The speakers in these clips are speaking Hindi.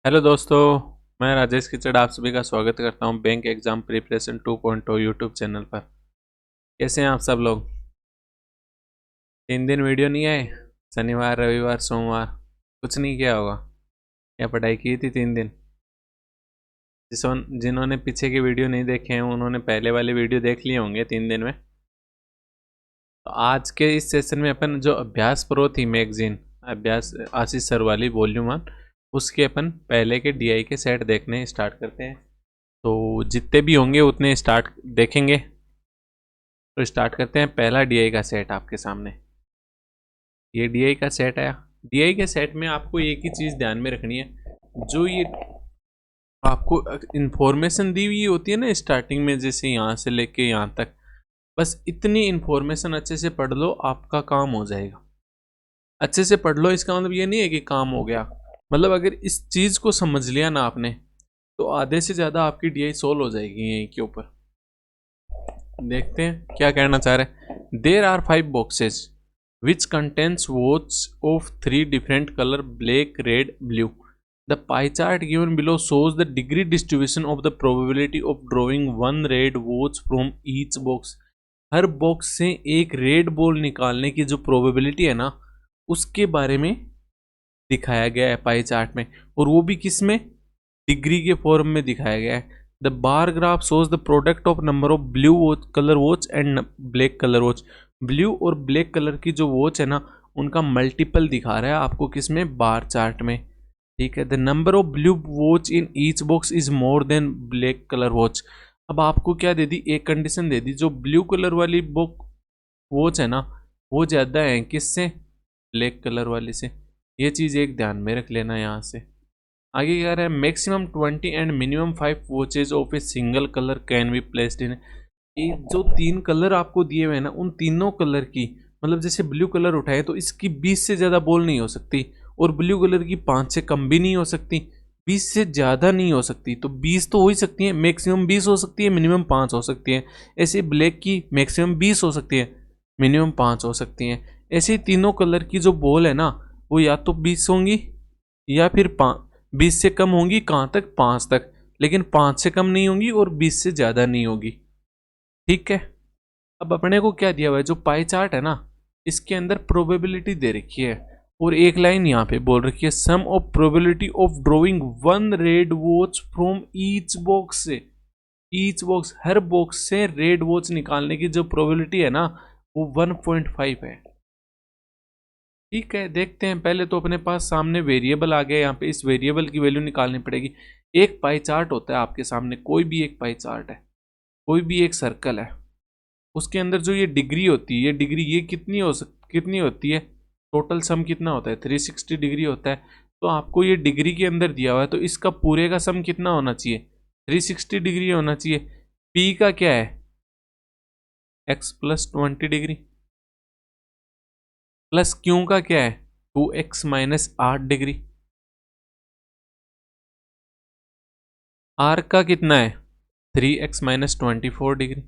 हेलो दोस्तों। मैं राजेश किचड़ आप सभी का स्वागत करता हूं bank exam preparation 2.0 YouTube channel पर। कैसे हैं आप सब लोग? 3 दिन वीडियो नहीं आए? शनिवार रविवार सोमवार कुछ नहीं किया होगा या पढ़ाई की थी 3 दिन? जिन्होंने पीछे के वीडियो नहीं देखे हैं उन्होंने पहले वाले वीडियो देख लिए होंगे 3 दिन में। तो आज के इस सेशन में अपन जो अभ्यास प्रो थी मैगजीन, अभ्यास आशीष सर वाली वॉल्यूम 1, उसके अपन पहले के डीआई के सेट देखने स्टार्ट करते हैं। तो जितने भी होंगे उतने स्टार्ट देखेंगे। तो स्टार्ट करते हैं। पहला डीआई का सेट आपके सामने, ये डीआई का सेट है। डीआई के सेट में आपको एक ही चीज़ ध्यान में रखनी है, जो ये आपको इंफॉर्मेशन दी हुई होती है ना स्टार्टिंग में, जैसे यहाँ से लेके यहाँ तक, बस इतनी इंफॉर्मेशन अच्छे से पढ़ लो, आपका काम हो जाएगा। अच्छे से पढ़ लो इसका मतलब ये नहीं है कि काम हो गया, मतलब अगर इस चीज़ को समझ लिया ना आपने तो आधे से ज़्यादा आपकी डीआई सोल्व हो जाएगी यहीं के ऊपर। देखते हैं क्या कहना चाह रहे हैं। There are 5 boxes which contents watches of 3 different colour black red blue. The pie chart given below shows the degree distribution of the probability of drawing 1 red watches from each box. हर बॉक्स से एक रेड बॉल निकालने की जो प्रोबेबिलिटी है ना, उसके बारे में दिखाया गया है पाई चार्ट में, और वो भी किस में? डिग्री के फॉर्म में दिखाया गया है। The bar graph shows the product of number of blue watch colour watch and black colour watch. Blue और ब्लैक कलर की जो वॉच है ना, उनका मल्टीपल दिखा रहा है आपको किसमें? बार चार्ट में। ठीक है। The number of blue watch in each box is more than black colour watch. अब आपको क्या दे दी? एक कंडीशन दे दी, जो ब्लू कलर वाली वॉच है ना, वो ज़्यादा है किससे? ब्लैक कलर वाली से। ये चीज़ एक ध्यान में रख लेना यहाँ से। आगे क्या रहा है? Maximum 20 and minimum 5 watches of a single colour can be placed in. जो 3 कलर आपको दिए हुए हैं ना, उन तीनों कलर की, मतलब जैसे ब्लू कलर उठाए तो इसकी 20 से ज़्यादा बॉल नहीं हो सकती, और ब्लू कलर की 5 से कम भी नहीं हो सकती, 20 से ज़्यादा नहीं हो सकती। तो 20 तो हो ही सकती है, मैक्सिमम 20 हो सकती है, मिनिमम 5 हो सकती है। ऐसे ब्लैक की मैक्सिमम 20 हो सकती है, मिनिमम 5 हो सकती हैं। ऐसे ही तीनों कलर की जो बॉल है ना, वो या तो 20 होंगी या फिर 20 से कम होंगी, कहाँ तक? 5 तक, लेकिन 5 से कम नहीं होंगी और 20 से ज़्यादा नहीं होगी। ठीक है। अब अपने को क्या दिया हुआ है? जो पाई चार्ट है ना, इसके अंदर प्रोबेबिलिटी दे रखी है, और एक लाइन यहाँ पे बोल रखी है, sum of probability of drawing 1 red watch from each box से। ईच बॉक्स, हर बॉक्स से रेड वॉच निकालने की जो प्रोबेबिलिटी है ना, वो 1.5 है। ठीक है। देखते हैं। पहले तो अपने पास सामने वेरिएबल आ गया, यहाँ पे इस वेरिएबल की वैल्यू निकालनी पड़ेगी। एक पाई चार्ट होता है आपके सामने, कोई भी एक पाई चार्ट है, कोई भी एक सर्कल है, उसके अंदर जो ये डिग्री होती है, ये डिग्री ये कितनी होती है? टोटल सम कितना होता है? 360 डिग्री होता है। तो आपको ये डिग्री के अंदर दिया हुआ है, तो इसका पूरे का सम कितना होना चाहिए? 360 डिग्री होना चाहिए। पी का क्या है? x plus 20 degree, plus Q का क्या है? 2x minus 8 degree. आर का कितना है? 3x minus 24 degree.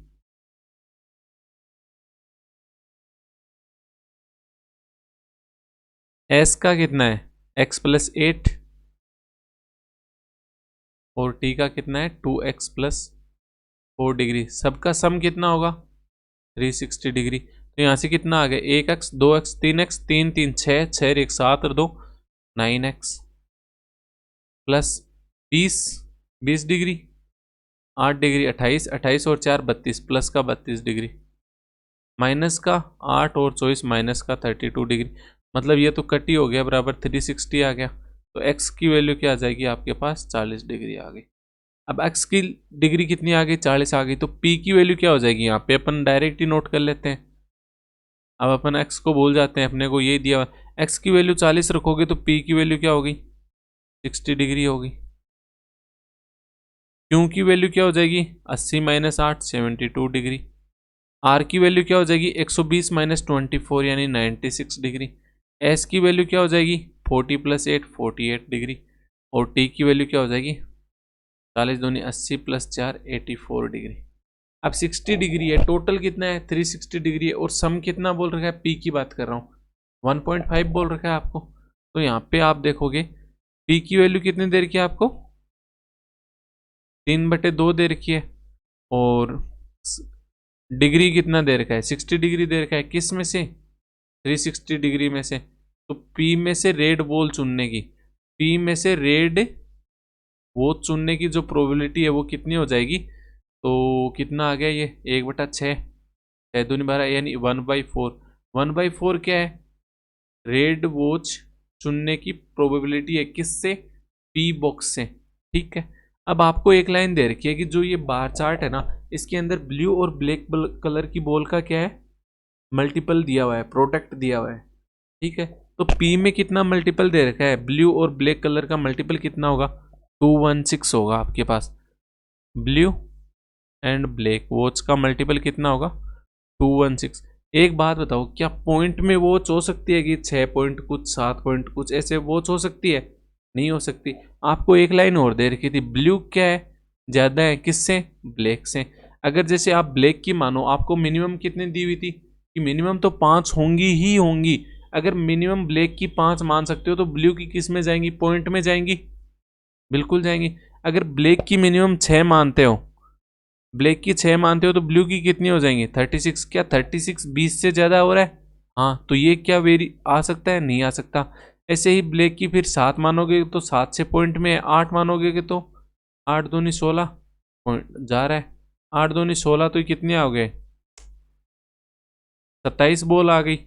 एस का कितना है? x प्लस 8, और टी का कितना है? 2x plus 4 degree. सबका सम कितना होगा? 360 डिग्री। तो यहाँ से कितना आ गया? 1x 2x 3x 3 3 6 6 1 7 और 2 9x, प्लस 20 डिग्री, 8 डिग्री 28 28 और 4 32, प्लस का 32 डिग्री, माइनस का 8 और 24, माइनस का 32 डिग्री। मतलब ये तो कट ही हो गया, बराबर 360 आ गया। तो x की वैल्यू क्या आ जाएगी आपके पास? 40 डिग्री आ गई। अब x की डिग्री कितनी आ गई? 40 आ गई। तो p की वैल्यू क्या हो जाएगी? यहाँ पे अपन डायरेक्ट ही नोट कर लेते हैं। अब अपन x को भूल जाते हैं, अपने को ये दिया हुआ, x की वैल्यू 40 रखोगे तो p की वैल्यू क्या होगी? 60 डिग्री होगी। q की वैल्यू क्या हो जाएगी? 80 माइनस 8 72 डिग्री। r की वैल्यू क्या हो जाएगी? 120 माइनस 24 यानी 96 डिग्री। s की वैल्यू क्या हो जाएगी? 40 प्लस 8 48 डिग्री। और t की वैल्यू क्या हो जाएगी? 40 दूनी 80 प्लस 4 84 डिग्री। अब 60 डिग्री है, टोटल कितना है? 360 डिग्री है, और सम कितना बोल रखा है? p की बात कर रहा हूँ, 1.5 बोल रखा है आपको। तो यहाँ पे आप देखोगे पी की वैल्यू कितनी दे रखी है आपको? 3/2 दे रखी है। और डिग्री कितना दे रखा है? 60 डिग्री दे रखा है। किस में से? 360 डिग्री में से। तो पी में से रेड बॉल चुनने की, पी में से रेड वो चुनने की जो प्रोबेबिलिटी है वो कितनी हो जाएगी? तो कितना आ गया ये? 1/6, 6×2 12, यानी 1/4। 1/4 क्या है? रेड वॉच चुनने की प्रोबेबिलिटी है। किससे? पी बॉक्स से। ठीक है। अब आपको एक लाइन दे रखी है कि जो ये बार चार्ट है ना, इसके अंदर ब्लू और ब्लैक कलर की बॉल का क्या है? मल्टीपल दिया हुआ है, प्रोडक्ट दिया हुआ है। ठीक है। तो पी में कितना मल्टीपल दे रखा है? ब्लू और ब्लैक कलर का मल्टीपल कितना होगा? 216 होगा आपके पास। ब्लू एंड ब्लैक वॉच का मल्टीपल कितना होगा? 216। एक बात बताओ, क्या पॉइंट में वॉच हो सकती है कि 6 पॉइंट कुछ, 7 पॉइंट कुछ, ऐसे वॉच हो सकती है? नहीं हो सकती। आपको एक लाइन और दे रखी थी, ब्लू क्या है? ज्यादा है किससे? ब्लैक से। अगर जैसे आप ब्लैक की मानो, आपको मिनिमम कितने दी हुई थी कि मिनिमम तो 5 होंगी ही होंगी। अगर मिनिमम ब्लैक की 5 मान सकते हो तो ब्लू की किस में जाएंगी? पॉइंट में जाएंगी, बिल्कुल जाएंगी। अगर ब्लैक की मिनिमम 6 मानते हो, ब्लैक की 6 मानते हो तो ब्लू की कितनी हो जाएंगी? 36। क्या 36 20 से ज्यादा हो रहा है? हाँ, तो ये क्या वेरी आ सकता है? नहीं आ सकता। ऐसे ही ब्लैक की फिर 7 मानोगे तो 7 से पॉइंट में है। 8 मानोगे तो 8 दूनी 16 पॉइंट जा रहा है। 8 दूनी 16, तो ये कितने आ गए? 27 बॉल आ गई।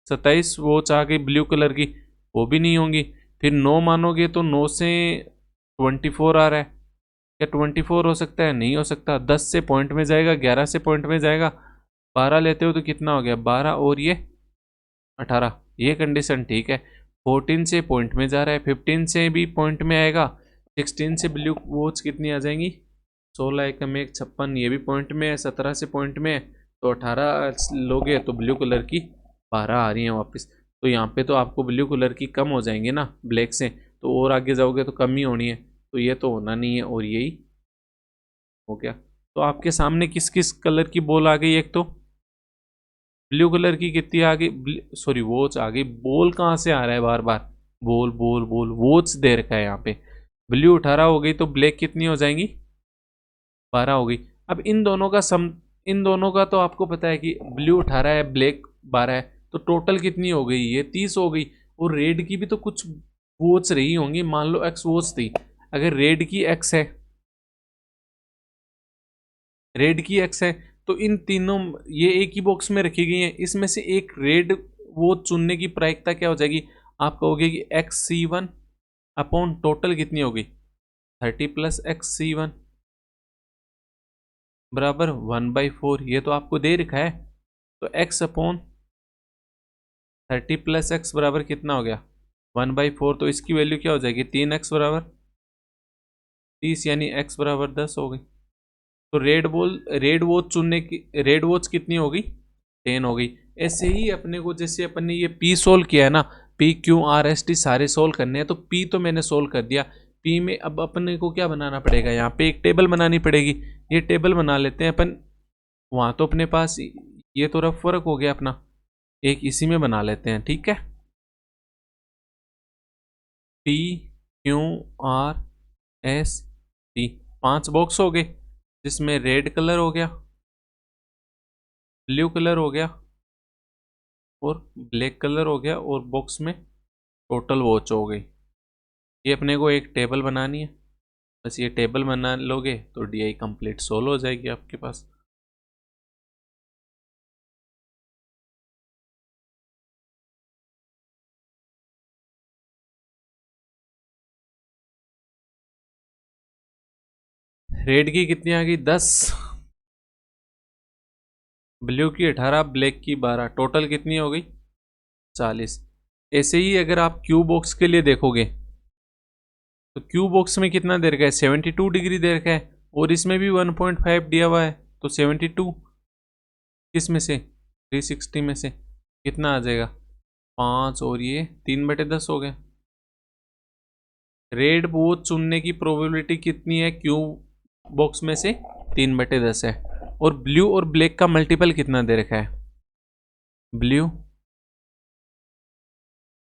27 वॉच आ गई ब्लू कलर की, वो भी नहीं होंगी। फिर 9 मानोगे तो 9 से 24 आ रहा है। क्या 24 हो सकता है? नहीं हो सकता। 10 से पॉइंट में जाएगा, 11 से पॉइंट में जाएगा। 12 लेते हो तो कितना हो गया? 12 और ये 18। ये कंडीशन ठीक है। 14 से पॉइंट में जा रहा है, 15 से भी पॉइंट में आएगा। 16 से ब्लू वॉच कितनी आ जाएंगी? 16 एकम 1 56, ये भी पॉइंट में है। 17 से पॉइंट में है, तो 18 लोगे तो ब्लू कलर की 12 आ रही है वापस। तो यहाँ पे तो आपको ब्लू कलर की कम हो जाएंगे ना ब्लैक से, तो और आगे जाओगे तो कम ही होनी है। तो ये तो होना नहीं है, और यही हो गया। तो आपके सामने किस किस कलर की बॉल आ गई? एक तो ब्लू कलर की कितनी आ गई? सॉरी, वॉच आ गई। बॉल कहाँ से आ रहा है बार बार? बॉल बॉल बॉल, वॉच दे रखा है यहाँ पे। ब्लू 18 हो गई तो ब्लैक कितनी हो जाएंगी? 12 हो गई। अब इन दोनों का सम, इन दोनों का तो आपको पता है कि ब्लू 18 है, ब्लैक 12 है, तो टोटल कितनी हो गई? ये 30 हो गई। और रेड की भी तो कुछ वॉच रही होंगी। मान लो एक्स वॉच थी, अगर रेड की एक्स है, रेड की एक्स है, तो इन तीनों ये एक ही बॉक्स में रखी गई हैं। इसमें से एक रेड वो चुनने की प्रायिकता क्या हो जाएगी? आप कहोगे कि XC1 अपॉन टोटल कितनी होगी? 30 प्लस XC1 बराबर 1/4। ये तो आपको दे रखा है। तो x अपॉन 30 प्लस एक्स बराबर कितना हो गया? 1/4। तो इसकी वैल्यू क्या हो जाएगी? 3x बराबर 30, यानी x बराबर 10 हो गई। तो रेड वॉच चुनने की, रेड वॉच कितनी होगी? 10 हो गई। ऐसे ही अपने को, जैसे अपन ने ये पी सोल्व किया है ना, PQRST सारे सोल्व करने हैं, तो पी तो मैंने सोल्व कर दिया। पी में अब अपने को क्या बनाना पड़ेगा? यहाँ पे एक टेबल बनानी पड़ेगी। ये टेबल बना लेते हैं अपन। वहाँ तो अपने पास ये तो रफ वर्क हो गया अपना, एक इसी में बना लेते हैं। ठीक है। PQRST 5 बॉक्स हो गए, जिसमें रेड कलर हो गया, ब्लू कलर हो गया और ब्लैक कलर हो गया, और बॉक्स में टोटल वॉच हो गई। ये अपने को एक टेबल बनानी है। बस ये टेबल बना लोगे तो DI कंप्लीट सोल्व हो जाएगी आपके पास। रेड की कितनी आ गई? 10, ब्लू की 18, ब्लैक की 12, टोटल कितनी हो गई? 40। ऐसे ही अगर आप क्यू बॉक्स के लिए देखोगे तो क्यू बॉक्स में कितना दे रखा है? 72 डिग्री दे रखा है, और इसमें भी 1.5 दिया हुआ है। तो 72 किस में से? 360 में से कितना आ जाएगा? 5, और ये 3/10 हो गया। रेड वो चुनने की प्रोबेबिलिटी कितनी है क्यू बॉक्स में से? 3/10 है। और ब्लू और ब्लैक का मल्टीपल कितना दे रखा है? ब्लू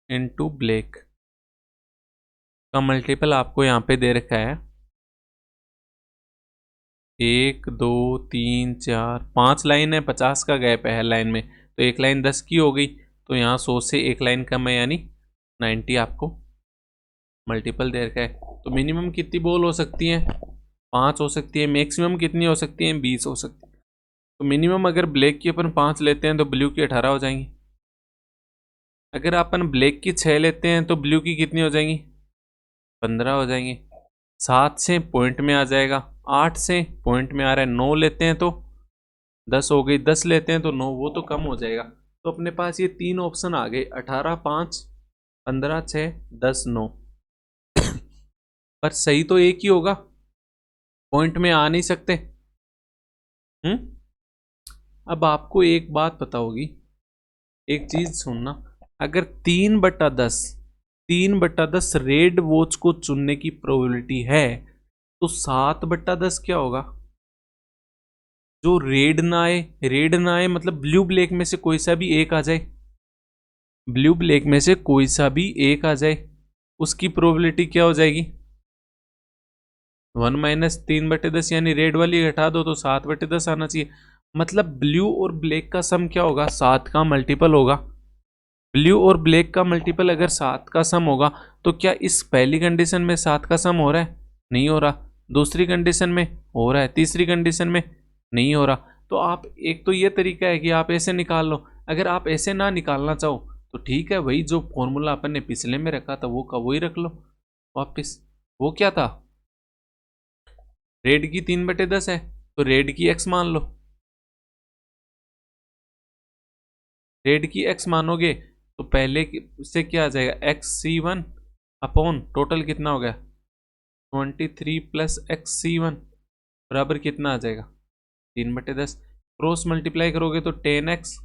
इंटू ब्लैक का मल्टीपल आपको यहाँ पे दे रखा है 1 2 3 4 5 लाइन है, 50 का गैप है हर लाइन में, तो एक लाइन 10 की हो गई, तो यहाँ 100 से एक लाइन कम है यानी 90 आपको मल्टीपल दे रखा है। तो मिनिमम कितनी बॉल हो सकती है? 5 हो सकती है। मैक्सिमम कितनी हो सकती है? 20 हो सकती है। तो मिनिमम अगर ब्लैक की अपन 5 लेते हैं तो ब्लू की 18 हो जाएंगी। अगर अपन ब्लैक की 6 लेते हैं तो ब्लू की कितनी हो जाएंगी? 15 हो जाएंगी। 7 से पॉइंट में आ जाएगा, 8 से पॉइंट में आ रहा है, 9 लेते हैं तो 10 हो गई, 10 लेते हैं तो 9, वो तो कम हो जाएगा। तो अपने पास ये 3 ऑप्शन आ गए, 18 5 15 6 10 9। पर सही तो एक ही होगा, पॉइंट में आ नहीं सकते। अब आपको एक बात पता होगी, एक चीज सुनना, अगर 3/10 3/10 रेड वॉच को चुनने की प्रोबेबिलिटी है तो 7/10 क्या होगा? जो रेड ना आए, रेड ना आए मतलब ब्लू ब्लैक में से कोई सा भी एक आ जाए, ब्लू ब्लैक में से कोई सा भी एक आ जाए, उसकी प्रोबेबिलिटी क्या हो जाएगी? 1 - 3/10 यानी रेड वाली हटा दो तो 7/10 आना चाहिए। मतलब ब्लू और ब्लैक का सम क्या होगा? 7 का मल्टीपल होगा। ब्लू और ब्लैक का मल्टीपल अगर 7 का सम होगा तो क्या इस पहली कंडीशन में 7 का सम हो रहा है? नहीं हो रहा। दूसरी कंडीशन में हो रहा है, तीसरी कंडीशन में नहीं हो रहा। तो आप, एक तो ये तरीका है कि आप ऐसे निकाल लो। अगर आप ऐसे ना निकालना चाहो तो ठीक है, वही जो फॉर्मूला अपन ने पिछले में रखा था वो का वही रख लो वापस। वो क्या था? रेड की 3/10 है तो रेड की x मान लो। रेड की x मानोगे तो पहले से क्या आ जाएगा? xc1 अपॉन टोटल कितना हो गया? 23 प्लस xc1 बराबर कितना आ जाएगा? 3/10। क्रॉस मल्टीप्लाई करोगे तो 10x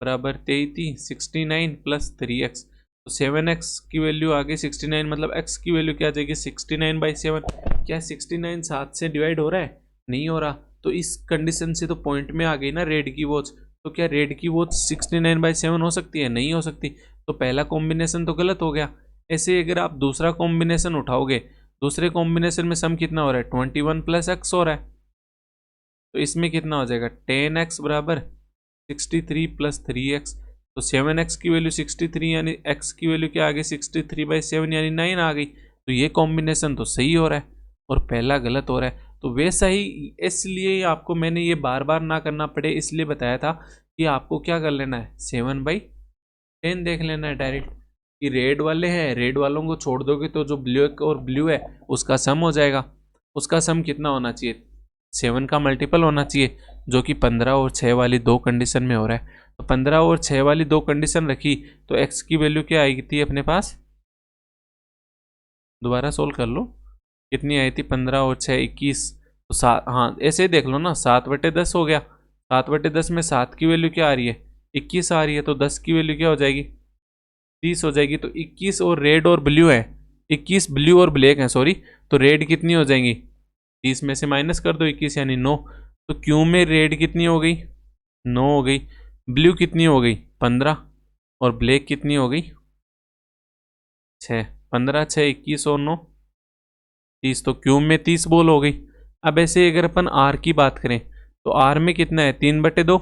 बराबर 33, 69 प्लस 3x, तो 7x की वैल्यू आ गई 69, मतलब x की वैल्यू क्या आ जाएगी? 69/7। क्या 69 7 से डिवाइड हो रहा है? नहीं हो रहा। तो इस कंडीशन से तो पॉइंट में आ गई ना रेड की वॉच। तो क्या रेड की वॉच 69/7 हो सकती है? नहीं हो सकती। तो पहला कॉम्बिनेशन तो गलत हो गया। ऐसे अगर आप दूसरा कॉम्बिनेशन उठाओगे, दूसरे कॉम्बिनेशन में सम कितना हो रहा है? 21 प्लस x हो रहा है, तो इसमें कितना हो जाएगा? 10x बराबर 63 प्लस 3x, तो 7x की वैल्यू 63 यानी x की वैल्यू क्या आ गई? 63/7 यानी 9 आ गई। तो ये कॉम्बिनेशन तो सही हो रहा है और पहला गलत हो रहा है। तो वैसा ही, इसलिए आपको मैंने ये बार बार ना करना पड़े इसलिए बताया था कि आपको क्या कर लेना है? 7/10 देख लेना है डायरेक्ट, कि रेड वाले हैं, रेड वालों को छोड़ दोगे तो जो ब्लैक और ब्लू है उसका सम हो जाएगा। उसका सम कितना होना चाहिए? 7 का मल्टीपल होना चाहिए, जो कि 15 और 6 वाली दो कंडीशन में हो रहा है। तो 15 और 6 वाली दो कंडीशन रखी तो x की वैल्यू क्या आई थी अपने पास? दोबारा सोल्व कर लो, कितनी आई थी? 15 और 6 21। तो 7, हाँ ऐसे ही देख लो ना, 7/10 हो गया। 7/10 में 7 की वैल्यू क्या आ रही है? 21 आ रही है, तो 10 की वैल्यू क्या हो जाएगी? 30 हो जाएगी। तो 21 और रेड और ब्लू है, 21 ब्लू और ब्लैक है सॉरी, तो रेड कितनी हो जाएंगी? 30 में से माइनस कर दो 21 यानी 9। तो क्यू में रेड कितनी हो गई? 9 हो गई। ब्लू कितनी हो गई? 15। और ब्लैक कितनी हो गई? 6। 15 6 21 और 9 30, तो क्यूब में 30 बॉल हो गई। अब ऐसे अगर अपन आर की बात करें तो आर में कितना है? 3/2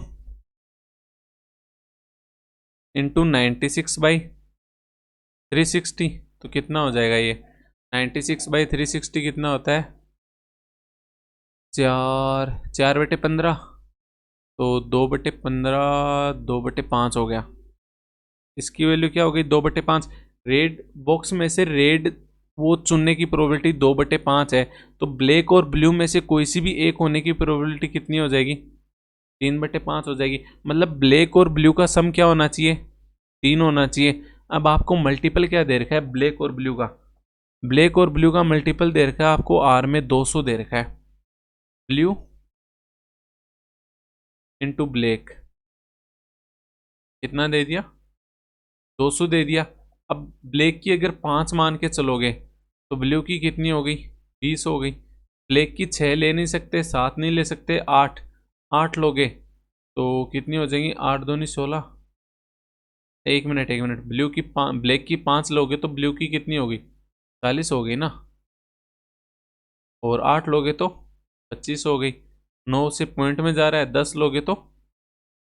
इंटू 96/360, तो कितना हो जाएगा ये? 96/360 कितना होता है? 4/15, तो 2/15 2/5 हो गया। इसकी वैल्यू क्या हो गई? 2/5। रेड बॉक्स में से रेड वो चुनने की प्रोबेबिलिटी 2/5 है, तो ब्लैक और ब्लू में से कोई सी भी एक होने की प्रोबेबिलिटी कितनी हो जाएगी? 3/5 हो जाएगी। मतलब ब्लैक और ब्लू का सम क्या होना चाहिए? 3 होना चाहिए। अब आपको मल्टीपल क्या दे रखा है ब्लैक और ब्लू का? ब्लैक और ब्लू का मल्टीपल दे रखा है आपको आर में 200 दे रखा है। ब्लू इंटू ब्लैक कितना दे दिया? 200 दे दिया। अब ब्लैक की अगर 5 मान के चलोगे तो ब्लू की कितनी हो गई? 20 हो गई। ब्लैक की 6 ले नहीं सकते, 7 नहीं ले सकते, 8 8 लोगे तो कितनी हो जाएंगी? 8 दूनी 16। एक मिनट ब्लू की ब्लैक की 5 लोगे तो ब्लू की कितनी होगी? 40 हो गई ना, और 8 लोगे तो 25 हो गई। 9 से पॉइंट में जा रहा है, 10 लोगे तो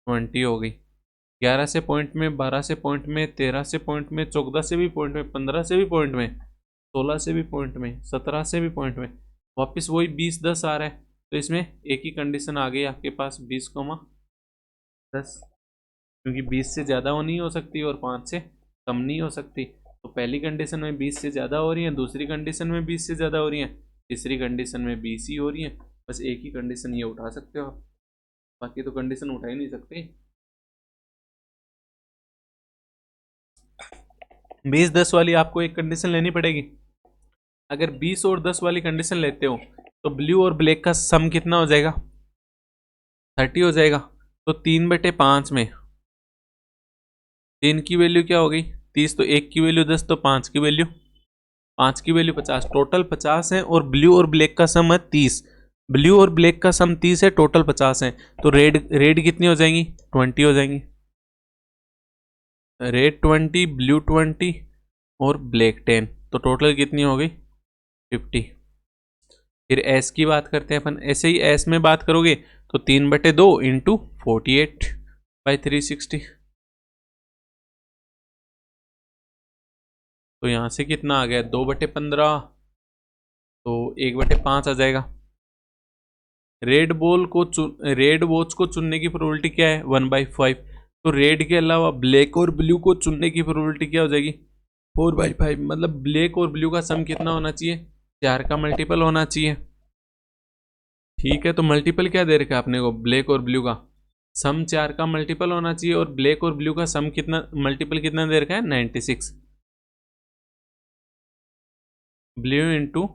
20 हो गई। 11 से पॉइंट में, 12 से पॉइंट में, 13 से पॉइंट में, 14 से भी पॉइंट में, 15 से भी पॉइंट में, 16 से भी पॉइंट में, 17 से भी पॉइंट में, वापस वही 20 10 आ रहा है। तो इसमें एक ही कंडीशन आ गई आपके पास, 20,10, क्योंकि 20 से ज़्यादा वो नहीं हो सकती और 5 से कम नहीं हो सकती। तो पहली कंडीशन में 20 से ज़्यादा हो रही है, दूसरी कंडीशन में 20 से ज़्यादा हो रही है, तीसरी कंडीशन में 20 ही हो रही है। बस एक ही कंडीशन ये उठा सकते हो आप, बाकी तो कंडीशन उठा ही नहीं सकते। 20-10 वाली आपको एक कंडीशन लेनी पड़ेगी। अगर 20 और 10 वाली कंडीशन लेते हो तो ब्लू और ब्लैक का सम कितना हो जाएगा, 30 हो जाएगा। तो 3/5 में 3 की वैल्यू क्या हो गई, 30, तो 1 की वैल्यू 10, तो 5 की वैल्यू 50, टोटल 50 है। और ब्लू और ब्लैक का सम है 30, ब्लू और ब्लैक का सम 30 है, टोटल 50 है। तो रेड कितनी हो जाएंगी, 20 हो जाएंगी। रेड 20, ब्लू 20 और ब्लैक 10, तो टोटल कितनी हो गई, 50। फिर एस की बात करते हैं अपन। ऐसे ही एस में बात करोगे तो 3/2 इंटू 48/360, तो यहाँ से कितना आ गया, 2/15, तो 1/5 आ जाएगा। रेड वॉच को चुनने की प्रोबेबिलिटी क्या है, 1/5। तो रेड के अलावा ब्लैक और ब्लू को चुनने की प्रोबेबिलिटी क्या हो जाएगी, 4/5। मतलब ब्लैक और ब्लू का सम कितना होना चाहिए, 4 का मल्टीपल होना चाहिए। ठीक है, तो मल्टीपल क्या दे रखा है आपने को, ब्लैक और ब्लू का सम 4 का मल्टीपल होना चाहिए, और ब्लैक और ब्लू का सम कितना, मल्टीपल कितना दे रखा है, 96। Blue into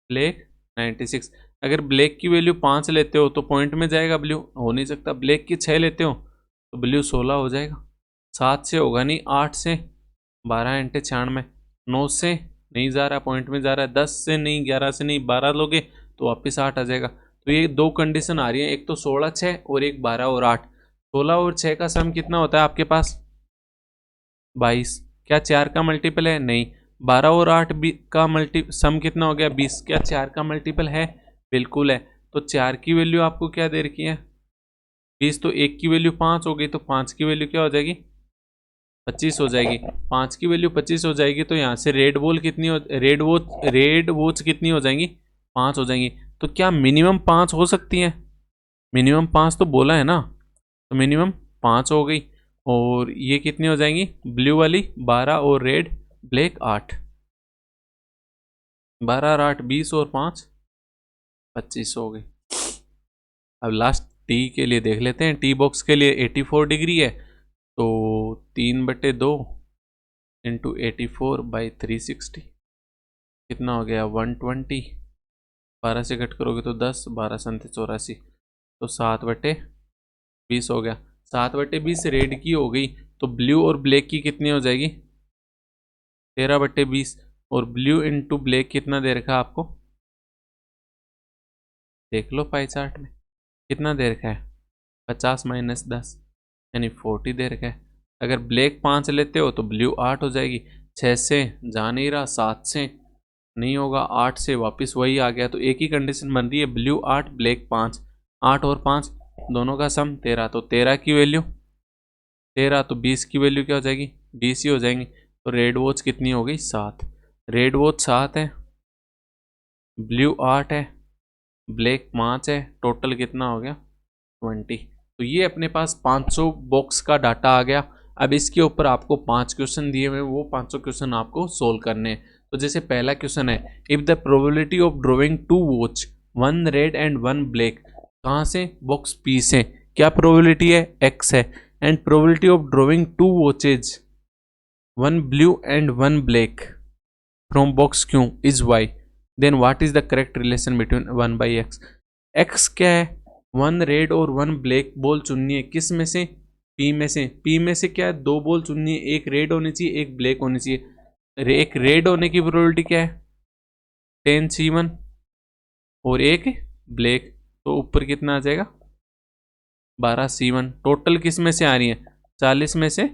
black 96। अगर ब्लैक की वैल्यू 5 लेते हो तो पॉइंट में जाएगा, ब्लू हो नहीं सकता। ब्लैक की 6 लेते हो तो ब्लू 16 हो जाएगा। 7 से होगा नहीं, 8 से, 12 × 96, 9 से नहीं जा रहा, पॉइंट में जा रहा है, 10 से नहीं, 11 से नहीं, 12 लोगे तो वापस 8 आ जाएगा। तो ये दो कंडीशन आ रही है, एक तो 16 6 और एक 12 और 8। 16 और 6 का सम कितना होता है आपके पास, 22। क्या 4 का मल्टीपल है, नहीं। 12 और 8 का मल्टी सम कितना हो गया, 20। क्या 4 का मल्टीपल है, बिल्कुल है। तो 4 की वैल्यू आपको क्या दे रखी है, 20। तो 1 की वैल्यू 5 हो गई, तो 5 की वैल्यू क्या हो जाएगी, 25 हो जाएगी। 5 की वैल्यू 25 हो जाएगी, तो यहाँ से रेड वॉच कितनी हो जाएंगी, 5 हो जाएंगी। तो क्या मिनिमम 5 हो सकती है, मिनिमम 5 तो बोला है ना, तो मिनिमम 5 हो गई। और ये कितनी हो जाएंगी, ब्लू वाली 12 और रेड ब्लैक 8, 12 और 8 20 और 5 25 हो गई। अब लास्ट टी के लिए देख लेते हैं। टी बॉक्स के लिए 84 डिग्री है, तो 3/2 इंटू 84/360 कितना हो गया, 120। 12 से कट करोगे तो 10, 12 संत 84, तो 7/20 हो गया। 7/20 रेड की हो गई, तो ब्लू और ब्लैक की कितनी हो जाएगी, 13/20। और ब्लू इंटू ब्लैक कितना दे रखा है आपको, देख लो पाई चार्ट में कितना दे रखा है, 50 - 10 यानी 40 दे रखा है। अगर ब्लैक 5 लेते हो तो ब्लू 8 हो जाएगी। 6 से जा नहीं रहा, 7 से नहीं होगा, 8 से वापस वही आ गया। तो एक ही कंडीशन बन रही है, ब्लू 8 ब्लैक 5, 8 और 5 दोनों का सम 13। तो 13 की वैल्यू 13, तो 20 की वैल्यू क्या हो जाएगी, 20 ही हो जाएंगी। तो रेड वॉच कितनी हो गई, 7। रेड वॉच 7 है, ब्लू 8 है, ब्लैक 5 है, टोटल कितना हो गया, 20। तो ये अपने पास 500 बॉक्स का डाटा आ गया। अब इसके ऊपर आपको 5 क्वेश्चन दिए हुए, वो 500 क्वेश्चन आपको सोल्व करने हैं। तो जैसे पहला क्वेश्चन है, if the probability of drawing 2 watch, 1 red and 1 black, कहाँ से, बॉक्स पी से, क्या प्रोबेबिलिटी है, x है। And probability of drawing 2 watches, 1 blue and 1 black from box Q is y, then what is the correct relation between 1/x। x क्या है, 1 रेड और 1 ब्लैक बॉल चुननी है, किस में से, पी में से। पी में से क्या है, 2 बॉल चुननी है, एक रेड होनी चाहिए, एक ब्लैक होनी चाहिए। एक रेड होने की प्रोबेबिलिटी क्या है, 10c1 और एक ब्लैक, तो ऊपर कितना आ जाएगा, 12c1। टोटल किस में से आ रही है, 40 में से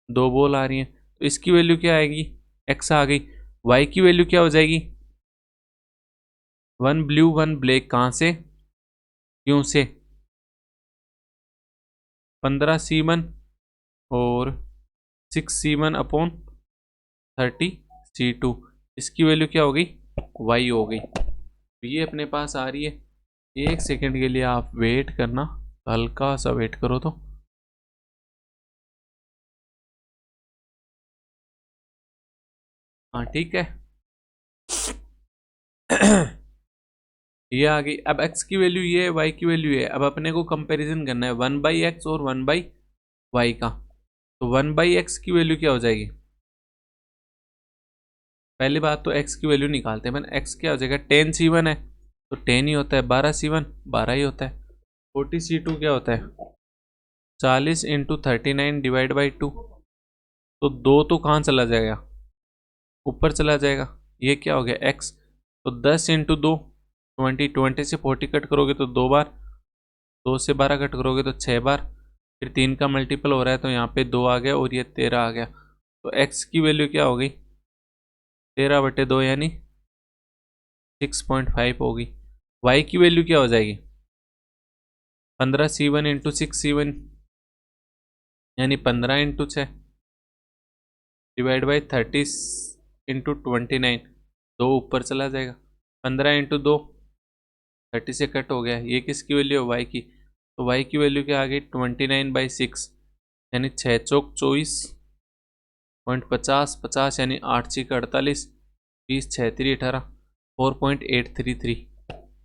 2 बॉल आ रही है, तो इसकी वैल्यू क्या आएगी, एक्स आ गई। वाई की वैल्यू क्या हो जाएगी, 1 ब्लू 1 ब्लैक, कहाँ से, क्यों से, 15c1 और 6c1 अपॉन 30c2, इसकी वैल्यू क्या हो गई, वाई हो गई। ये अपने पास आ रही है। एक सेकंड के लिए आप वेट करना, हल्का सा वेट करो तो। हाँ ठीक है। ये आ गई। अब x की वैल्यू ये है, y की वैल्यू ये है। अब अपने को कंपैरिजन करना है 1/x और 1/y का। तो 1/x की वैल्यू क्या हो जाएगी, पहली बात तो x की वैल्यू निकालते हैं। x क्या हो जाएगा, 10c1 है तो 10 ही होता है, 12c1 12 ही होता है, 40c2 क्या होता है, 40 इंटू 39 डिवाइड बाई 2। तो दो तो कहाँ चला जाएगा, ऊपर चला जाएगा। ये क्या हो गया x, तो 10 इंटू 2 20, 20 से 40 कट करोगे तो 2 बार, 2 से 12 कट करोगे तो 6 बार, फिर 3 का मल्टीपल हो रहा है तो यहाँ पे 2 आ गया और ये 13 आ गया। तो x की वैल्यू क्या हो गई, 13/2 यानी 6.5 होगी। y की वैल्यू क्या हो जाएगी, 15c1 इंटू 6c1 यानी 15 इंटू 6 डिवाइड बाई 30 इंटू 29, दो ऊपर चला जाएगा, 15 इंटू 2 30 से कट हो गया। ये किसकी वैल्यू है, वाई की। तो वाई की वैल्यू क्या आ गई, 29/6 यानी 6 चौक 24.50, 50 यानी 8 6 48, 20 6 3 18, 4.833।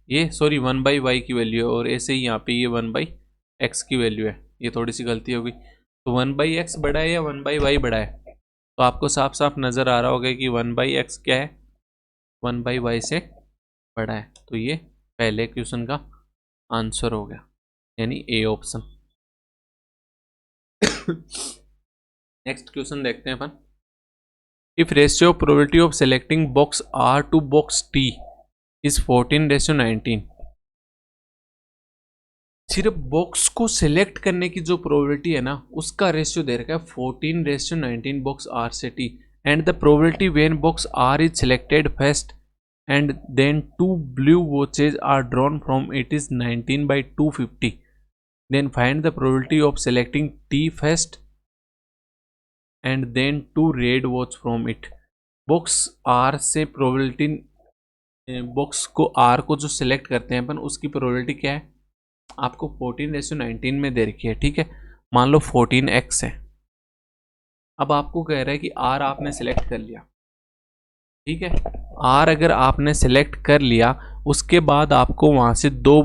ये सॉरी 1/y की वैल्यू है, और ऐसे ही यहाँ पे ये 1/x की वैल्यू है। ये थोड़ी सी गलती होगी। तो 1/x बड़ा है या 1/y बड़ा है, तो आपको साफ साफ नज़र आ रहा होगा कि 1/x क्या है, 1/y से बड़ा है। तो ये पहले क्वेश्चन का आंसर हो गया, यानी ए ऑप्शन। नेक्स्ट क्वेश्चन देखते हैं अपन। If ratio of probability of selecting box R to box T is 14:19, सिर्फ बॉक्स को सिलेक्ट करने की जो प्रोबेबिलिटी है ना, उसका रेशियो दे रखा है 14:19 बॉक्स आर से T, and the probability when box R is selected first and then two blue watches are drawn from it is 19/250. Then find the probability of selecting T first and then two red watch from it. Box R से प्रोबेबिलिटी, बॉक्स को R को जो सिलेक्ट करते हैं अपन, उसकी प्रोबेबिलिटी क्या है, आपको 14:19 में दे रखी है। ठीक है, मान लो 14x है। अब आपको कह रहा है कि R आपने सिलेक्ट कर लिया, ठीक है। आर अगर आपने सेलेक्ट कर लिया, उसके बाद आपको वहां से दो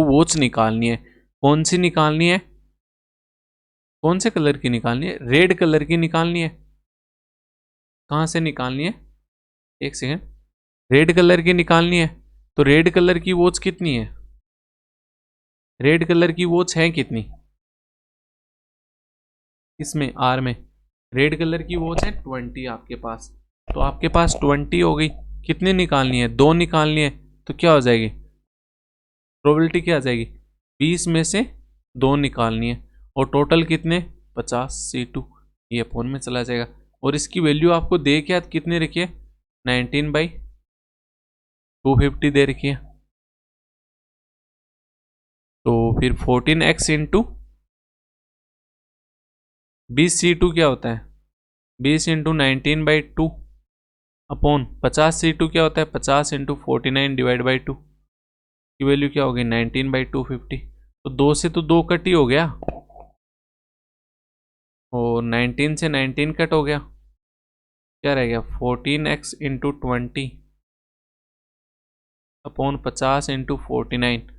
वॉच निकालनी है। कौन सी निकालनी है, कौन से कलर की निकालनी है, रेड कलर की निकालनी है। कहाँ से निकालनी है, एक सेकेंड, रेड कलर की निकालनी है। तो रेड कलर की वॉच कितनी है, रेड कलर की वॉच है कितनी, इसमें आर में रेड कलर की वॉच है 20 आपके पास। तो आपके पास 20 हो गई, कितनी निकालनी है, दो निकालनी है। तो क्या हो जाएगी, प्रोबेबिलिटी क्या आ जाएगी, 20 में से दो निकालनी है, और टोटल कितने 50c2, ये फोन में चला जाएगा। और इसकी वैल्यू आपको दे क्या कितने रखिए, 19/250 दे रखी है। तो फिर 14x इंटू 20c2 क्या होता है, 20 इंटू 19/2 अपॉन 50c2 क्या होता है, 50 इंटू 49 डिवाइड बाई 2 की वैल्यू क्या होगी, 19/250। तो दो से तो दो कट ही हो गया, और 19 से 19 कट हो गया, क्या रह गया 14x इंटू 20 अपॉन 50 इंटू 49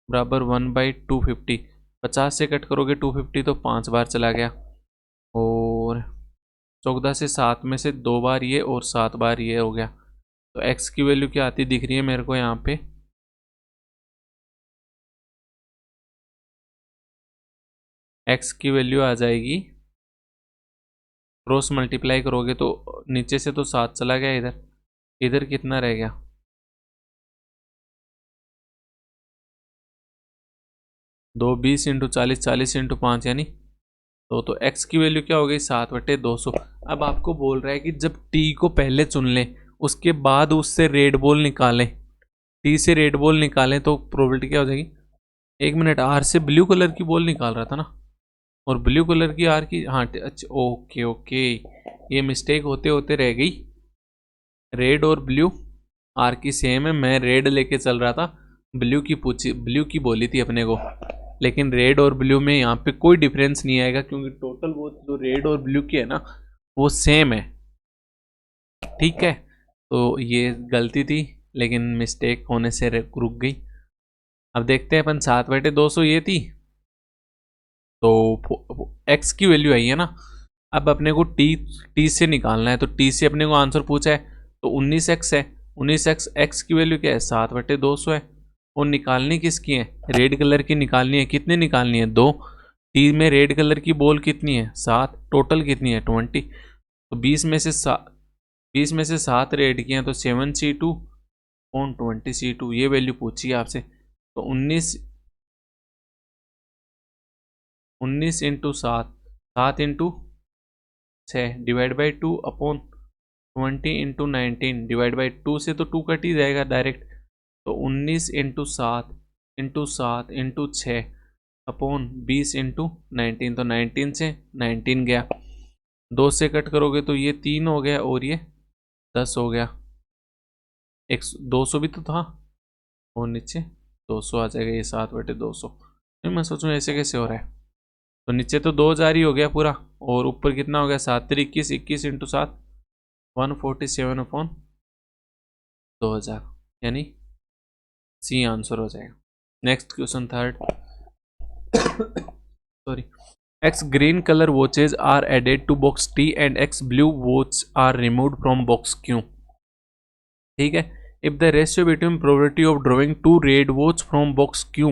बराबर 1/250। 50 से कट करोगे 250 तो 5 बार चला गया, और 14 से 7 में से 2 बार ये और 7 बार ये हो गया। तो x की वैल्यू क्या आती दिख रही है मेरे को यहाँ पे, x की वैल्यू आ जाएगी, क्रॉस मल्टीप्लाई करोगे तो नीचे से तो 7 चला गया, इधर इधर कितना रह गया, 2 20 इंटू 40, 40 इंटू 5 यानी तो x की वैल्यू क्या हो गई 7/200। अब आपको बोल रहा है कि जब t को पहले चुन लें उसके बाद उससे रेड बॉल निकालें, t से रेड बॉल निकालें तो प्रोबेबिलिटी क्या हो जाएगी। एक मिनट, r से ब्लू कलर की बॉल निकाल रहा था ना, और ब्लू कलर की r की, हाँ अच्छा ओके ओके, ये मिस्टेक होते होते रह गई। रेड और ब्लू आर की सेम है, मैं रेड लेके चल रहा था, ब्लू की बोली थी अपने को, लेकिन रेड और ब्लू में यहाँ पे कोई डिफरेंस नहीं आएगा क्योंकि टोटल वो जो रेड और ब्लू की है ना वो सेम है। ठीक है, तो ये गलती थी लेकिन मिस्टेक होने से रुक गई। अब देखते हैं अपन 7/200 ये थी, तो एक्स की वैल्यू आई है ना। अब अपने को टी से निकालना है, तो टी से अपने को आंसर पूछा है तो 19x है। 19x एक्स की वैल्यू क्या है 7/200 है। और निकालनी किसकी है, रेड कलर की निकालनी है। कितनी निकालनी है 2। टी में रेड कलर की बॉल कितनी है 7, टोटल कितनी है 20। तो 20 में से 7 रेड की हैं तो 7c2 ऑन 20c2, ये वैल्यू पूछी है आपसे। तो 19 into 7, 7 into 6 divide by 2 upon 20 into 19 divide by 2 से तो 2 कट ही जाएगा डायरेक्ट। तो 19 इंटू 7 इंटू 6 अपॉन 20 इंटू 19, तो 19 से 19 गया, 2 से कट करोगे तो ये 3 हो गया और ये 10 हो गया। 200 भी तो था और नीचे 200 आ जाएगा, ये 7/200। मैं सोचूं ऐसे कैसे हो रहा है, तो नीचे तो 2000 ही हो गया पूरा, और ऊपर कितना हो गया 7×3 = 21 इंटू 7 147 अपॉन 2000, यानी सी आंसर हो जाएगा। Next question third. Sorry, X green color watches are added to box T and X blue watches are removed from box Q. ठीक है, if the ratio between probability of drawing 2 red watch from box Q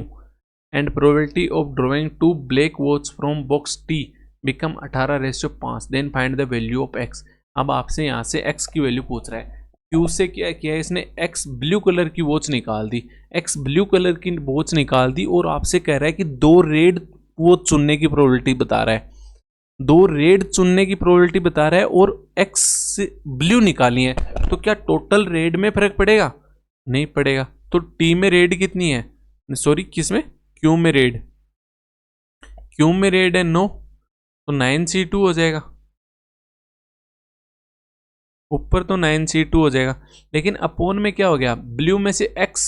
and probability of drawing 2 black watch from box T become 18:5, then find the value of X. अब आपसे यहाँ से X की वैल्यू पूछ रहा है। Q से क्या किया है इसने, X ब्लू कलर की वॉच निकाल दी, X ब्लू कलर की वॉच निकाल दी, और आपसे कह रहा है कि 2 रेड वॉच चुनने की प्रोबेबिलिटी बता रहा है, 2 रेड चुनने की प्रोबेबिलिटी बता रहा है, और X ब्लू निकाली है, तो क्या टोटल रेड में फर्क पड़ेगा, नहीं पड़ेगा। तो T में रेड कितनी है, सॉरी किस में, Q में रेड, Q में रेड है 9, तो 9c2 हो जाएगा, ऊपर तो 9c2 हो जाएगा। लेकिन अपोन में क्या हो गया, ब्लू में से X,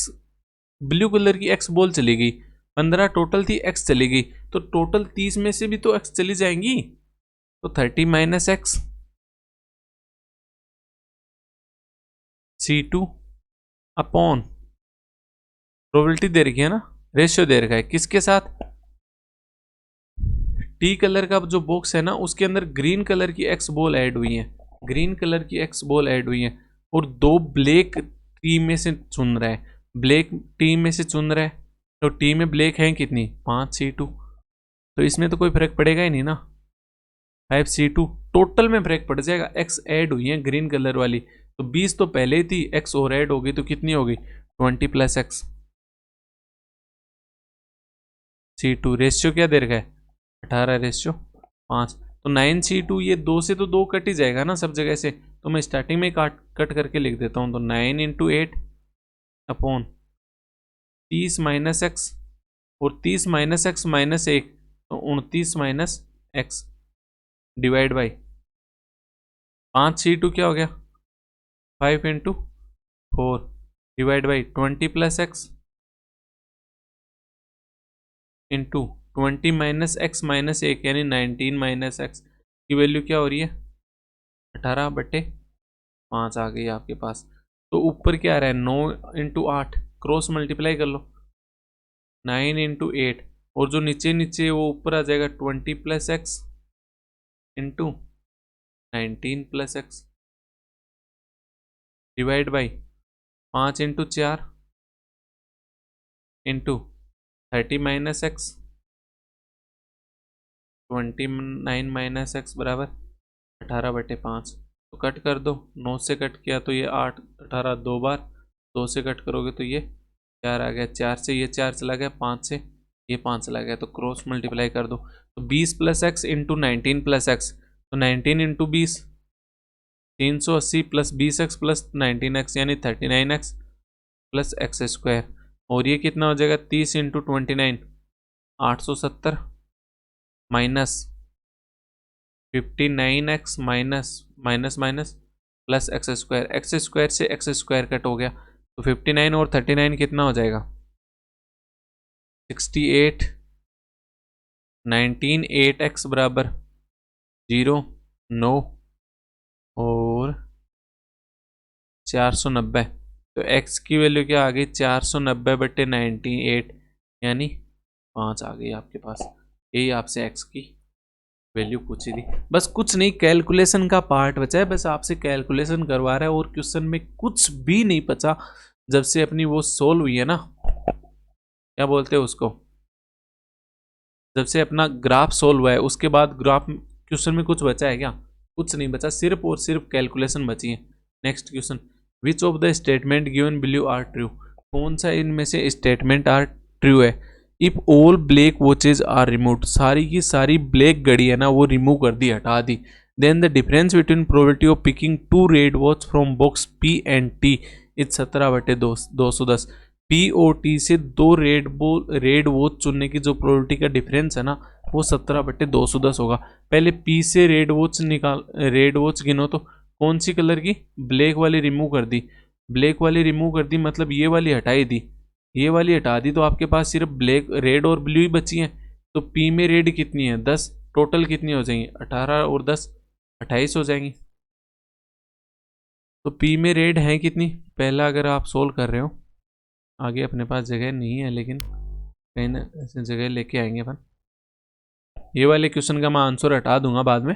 ब्लू कलर की X बॉल चली गई, 15 टोटल थी, X चली गई, तो टोटल 30 में से भी तो X चली जाएंगी, तो 30 - X C2 अपॉन प्रोबेबिलिटी दे रखी है ना, रेशियो दे रखा है किसके साथ, टी कलर का जो बॉक्स है ना उसके अंदर ग्रीन कलर की X बॉल ऐड हुई है, ग्रीन कलर की X बॉल ऐड हुई है, और 2 ब्लैक टी में से चुन रहा है, ब्लैक टी में से चुन रहा है, तो टी में ब्लैक है कितनी 5c2, तो इसमें तो कोई फर्क पड़ेगा ही नहीं ना, 5c2 टोटल में फर्क पड़ जाएगा। X ऐड हुई है ग्रीन कलर वाली, तो 20 तो पहले ही थी, X और ऐड हो गई तो कितनी होगी 20 + X C2, रेशियो क्या दे रखा है 18:5, तो 9c2, ये 2 से तो 2 कट ही जाएगा ना सब जगह से, तो मैं स्टार्टिंग में कट करके लिख देता हूँ, तो 9 × 8 अपॉन 30 - X, और 30 - X - 1 तो 29 - X डिवाइड बाई 5c2 क्या हो गया 5 × 4 divide by 20 + X into 20 - X - 1 यानी 19 - X की वैल्यू क्या हो रही है 18/5 आ गई आपके पास। तो ऊपर क्या आ रहा है 9 × 8, क्रॉस मल्टीप्लाई कर लो 9 × 8, और जो नीचे नीचे वो ऊपर आ जाएगा 20 + X into 19 + X divide by 5 × 4 into 30 - X 29 - X बराबर 18/5, तो कट कर दो, 9 से कट किया तो ये 8, 18 2 बार, 2 से कट करोगे तो ये 4 आ गया, 4 से ये 4 चला गया, 5 से ये 5 चला गया, तो क्रॉस मल्टीप्लाई कर दो, तो 20 plus x into 19 plus x, तो 19 into 20 380 plus 20x plus 19x यानी 39x प्लस एक्स स्क्वायर। और ये कितना हो जाएगा 30 into 29 870 minus 59x minus minus minus plus x square से एक्स स्क्वायर कट हो गया, तो 59 और 39 कितना हो जाएगा 68 19 8x बराबर 0 9 और 490। तो x की वैल्यू क्या आ गई 490 बटे 98 यानी 5 आ गई आपके पास। यही आपसे x की वैल्यू पूछी थी। बस कुछ नहीं, कैलकुलेशन का पार्ट बचा है, बस आपसे कैलकुलेशन करवा रहा है और क्वेश्चन में कुछ भी नहीं बचा। जब से अपनी वो सोल्व हुई है ना, क्या बोलते हैं उसको, जब से अपना ग्राफ सोल्व हुआ है उसके बाद ग्राफ क्वेश्चन में कुछ बचा है क्या? कुछ नहीं बचा, सिर्फ और सिर्फ कैलकुलेशन बची है। Next question, which of the statement given below are true? कौन सा इनमें से स्टेटमेंट आर ट्रू है? If all black watches are removed, सारी की सारी ब्लैक घड़ी है ना वो रिमूव कर दी, हटा दी, then the difference between probability of picking 2 red watch from box P and T is 17/210। P और टी से 2 रेड वॉच चुनने की जो प्रोबेबिलिटी का डिफरेंस है ना वो 17/210 होगा। पहले पी से रेड वॉच गिनो, तो कौन सी कलर की? ब्लैक वाली रिमूव कर दी, ब्लैक वाली रिमूव कर दी मतलब ये वाली हटाई दी, ये वाली हटा दी, तो आपके पास सिर्फ ब्लैक रेड और ब्लू ही बची हैं। तो पी में रेड कितनी है 10, टोटल कितनी हो जाएंगी 18 और 10 28 हो जाएंगी। तो पी में रेड है कितनी? पहला अगर आप सोल्व कर रहे हो, आगे अपने पास जगह नहीं है लेकिन कहीं ना ऐसे जगह लेके आएंगे अपन। ये वाले क्वेश्चन का मैं आंसर हटा दूंगा बाद में।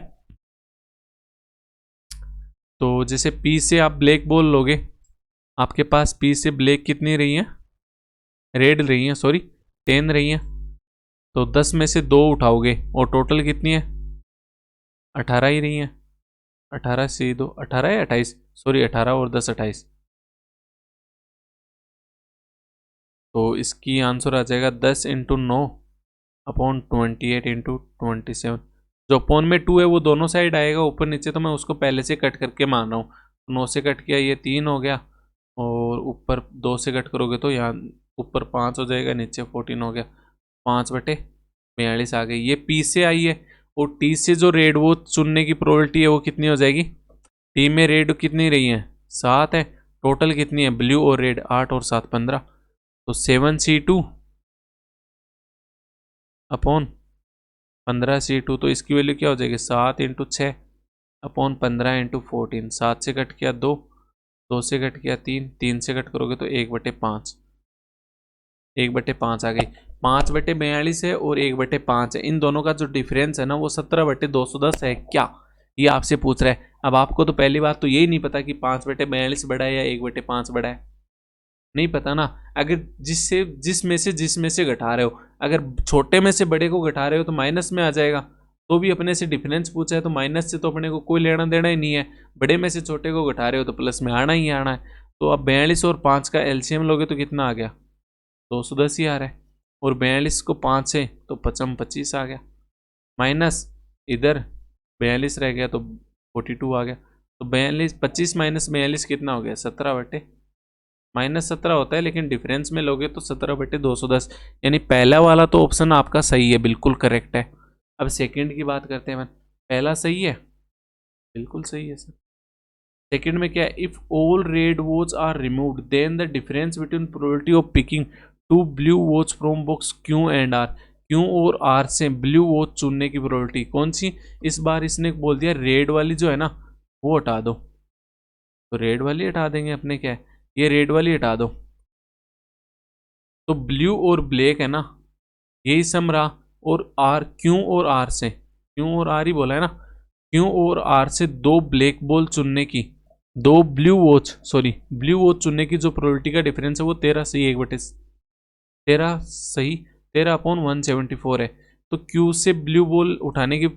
तो जैसे पी से आप ब्लैक बोल लोगे, आपके पास पी से ब्लैक कितनी रही है, रेड रही है सॉरी 10 रही है, तो 10 में से 2 उठाओगे और टोटल कितनी है 18 ही रही है। 18 से 2 18 है 28, सॉरी 18 और 10 28। तो इसकी आंसर आ जाएगा 10 इंटू 9 अपॉन 28 इंटू 27। जो अपॉन में 2 है वो दोनों साइड आएगा ऊपर नीचे, तो मैं उसको पहले से कट करके मान रहा हूँ। 9 से कट किया ये 3 हो गया, और ऊपर 2 से कट करोगे तो यहाँ ऊपर 5 हो जाएगा, नीचे 14 हो गया। 5/42 आ गई, ये पी से आई है। और टी से जो रेड वो चुनने की प्रोबेबिलिटी है वो कितनी हो जाएगी? टी में रेड कितनी रही है 7 है, टोटल कितनी है ब्लू और रेड 8 और 7 15, तो 7C2 अपॉन 15C2। तो इसकी वैल्यू क्या हो जाएगी 7 इंटू 6 अपॉन 15 इंटू 14। 7 से कट किया 2, 2 से कट किया 3, 3 से कट करोगे तो 1/5, 1/5 आ गई। 5/42 है और 1/5 है, इन दोनों का जो डिफरेंस है ना वो 17/210 है क्या, ये आपसे पूछ रहा है। अब आपको तो पहली बात तो यही नहीं पता कि 5/42 बड़ा है या 1/5 बड़ा है, नहीं पता ना। अगर जिसमें से घटा रहे हो, अगर छोटे में से बड़े को घटा रहे हो तो माइनस में आ जाएगा, तो भी अपने से डिफरेंस पूछा है तो माइनस से तो अपने को कोई लेना देना ही नहीं है। बड़े में से छोटे को घटा रहे हो तो प्लस में आना ही आना है। तो अब 42 और 5 का एलसीएम लोगे तो कितना आ गया 210 ही आ रहा है, और 42 को 5 से तो 25 आ गया, माइनस इधर 42 रह गया तो 42 आ गया। तो 42 25 माइनस 42 कितना हो गया 17/-17 होता है, लेकिन डिफरेंस में लोगे तो 17/210, यानी पहला वाला तो ऑप्शन आपका सही है, बिल्कुल करेक्ट है। अब सेकंड की बात करते हैं। पहला सही है, बिल्कुल सही है सर। सेकंड में क्या है, if all red watch are removed then the difference between probability of picking 2 blue watch from box Q and R, Q और आर से ब्लू वॉच चुनने की प्रोबेबिलिटी कौन सी? इस बार इसने बोल दिया रेड वाली जो है ना वो हटा दो, तो रेड वाली हटा देंगे अपने, क्या है ये रेड वाली हटा दो, तो ब्लू और ब्लैक है ना यही सम रहा, और आर क्यू और आर से, क्यू और आर ही बोला है ना, क्यू और आर से 2 ब्लैक बॉल चुनने की, 2 ब्लू वॉच चुनने की जो प्रोबेबिलिटी का डिफरेंस है वो 13 सही 1/13 सही 13/174 है। तो क्यू से ब्लू बॉल उठाने की,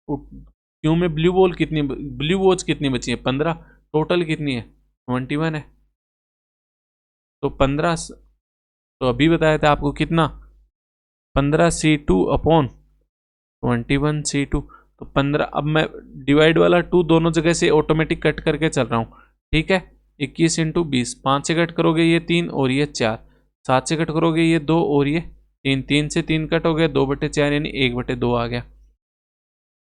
क्यू में ब्लू बॉल कितनी, ब्लू वॉच कितनी बची है 15, टोटल कितनी है 21 है, तो 15, तो अभी बताया था आपको कितना 15C2 अपॉन 21C2 तो 15। अब मैं डिवाइड वाला 2 दोनों जगह से ऑटोमेटिक कट करके चल रहा हूँ, ठीक है। 21 इंटू 20, 5 से कट करोगे ये 3 और ये 4, 7 से कट करोगे ये 2 और ये 3, 3 से 3 कट हो गया, 2/4 यानी 1/2 आ गया।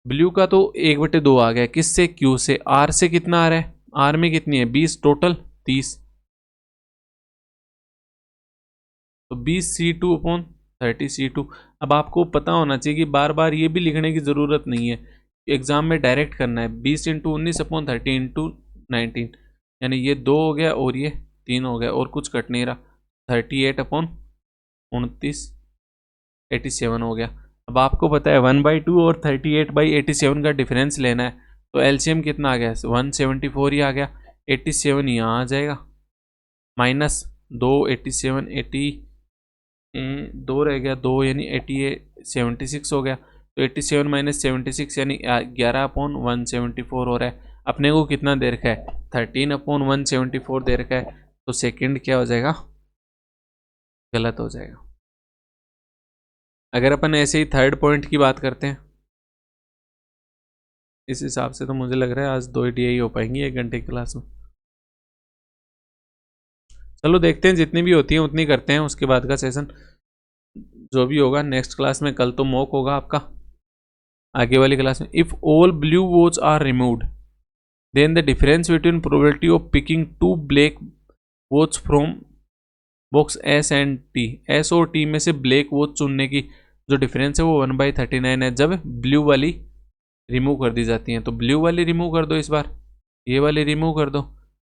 ब्लू का तो 1/2 आ गया, किससे? क्यू से। आर से कितना आ रहा है? आर में कितनी है? 20, टोटल 30, तो 20C2/30C2। अब आपको पता होना चाहिए कि बार बार ये भी लिखने की ज़रूरत नहीं है, एग्जाम में डायरेक्ट करना है। 20x19/30 यानी ये 2 हो गया और ये 3 हो गया और कुछ कट नहीं रहा। 38/29 87 हो गया। अब आपको पता है 1/2 और 38/87 का डिफरेंस लेना है, तो एलसीएम कितना आ गया? 174 ही आ गया। 87 यहाँ आ जाएगा, माइनस 2, 87, 2 रह गया, 2 यानी 76 हो गया। तो 87 - 76 यानी 11/174 हो रहा है। अपने को कितना दे रखा है? 13/174 दे रखा है, तो सेकंड क्या हो जाएगा? गलत हो जाएगा। अगर अपन ऐसे ही थर्ड पॉइंट की बात करते हैं, इस हिसाब से तो मुझे लग रहा है आज 2 ही हो पाएंगी 1 घंटे की क्लास में। चलो देखते हैं, जितनी भी होती है उतनी करते हैं, उसके बाद का सेशन जो भी होगा नेक्स्ट क्लास में। कल तो मॉक होगा आपका, आगे वाली क्लास में। If all blue watches are removed then the difference between probability of picking 2 black watches from box S and T, S और टी में से ब्लैक वोट चुनने की जो डिफरेंस है वो 1/39 है, जब ब्लू वाली रिमूव कर दी जाती हैं। तो ब्लू वाली रिमूव कर दो इस बार, ये वाली रिमूव कर दो,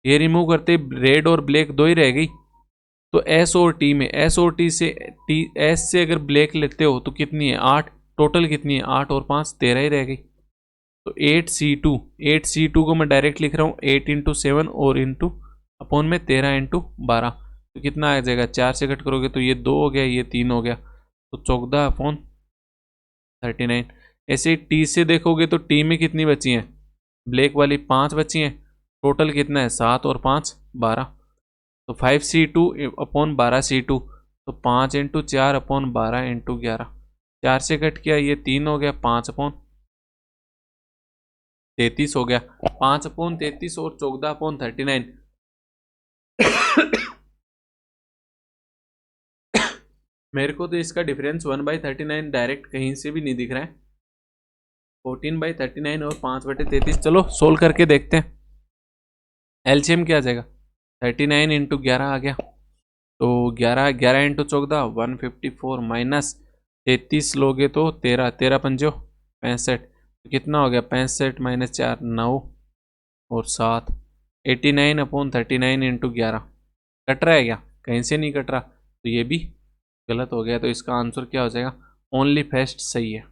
ये रिमूव करते रेड और ब्लैक 2 ही रह गई। तो एस और टी में, एस और टी से, टी एस से अगर ब्लैक लेते हो तो कितनी है? 8, टोटल कितनी है? 8 और 5 13 ही रह गई। तो 8C2 को मैं डायरेक्ट लिख रहा हूँ 8×7 और इंटू अपॉन में 13×12, तो कितना आ जाएगा? 4 से कट करोगे तो ये 2 हो गया, ये 3 हो गया, तो 14/39। ऐसे टी से देखोगे तो टी में कितनी बची हैं? ब्लैक वाली 5 बची हैं, टोटल कितना है? 7 और 5 12, तो 5C2/12C2, तो 5×4/12×11, 4 से कट किया ये 3 हो गया, 5/33 हो गया। 5/33 और 14/39 मेरे को तो इसका डिफरेंस 1/39 डायरेक्ट कहीं से भी नहीं दिख रहा है। 14/39 और 5/33, चलो सोल्व करके देखते हैं। एलसीएम क्या आ जाएगा? 39×11 आ गया, तो 11×14 154 माइनस 33 लोगे तो 13, 13×5 65, तो कितना हो गया? 65 - 4 9 और 7, 89/39 × 11। कट रहा है क्या? कहीं से नहीं कट रहा, तो ये भी गलत हो गया। तो इसका आंसर क्या हो जाएगा? ओनली फर्स्ट सही है,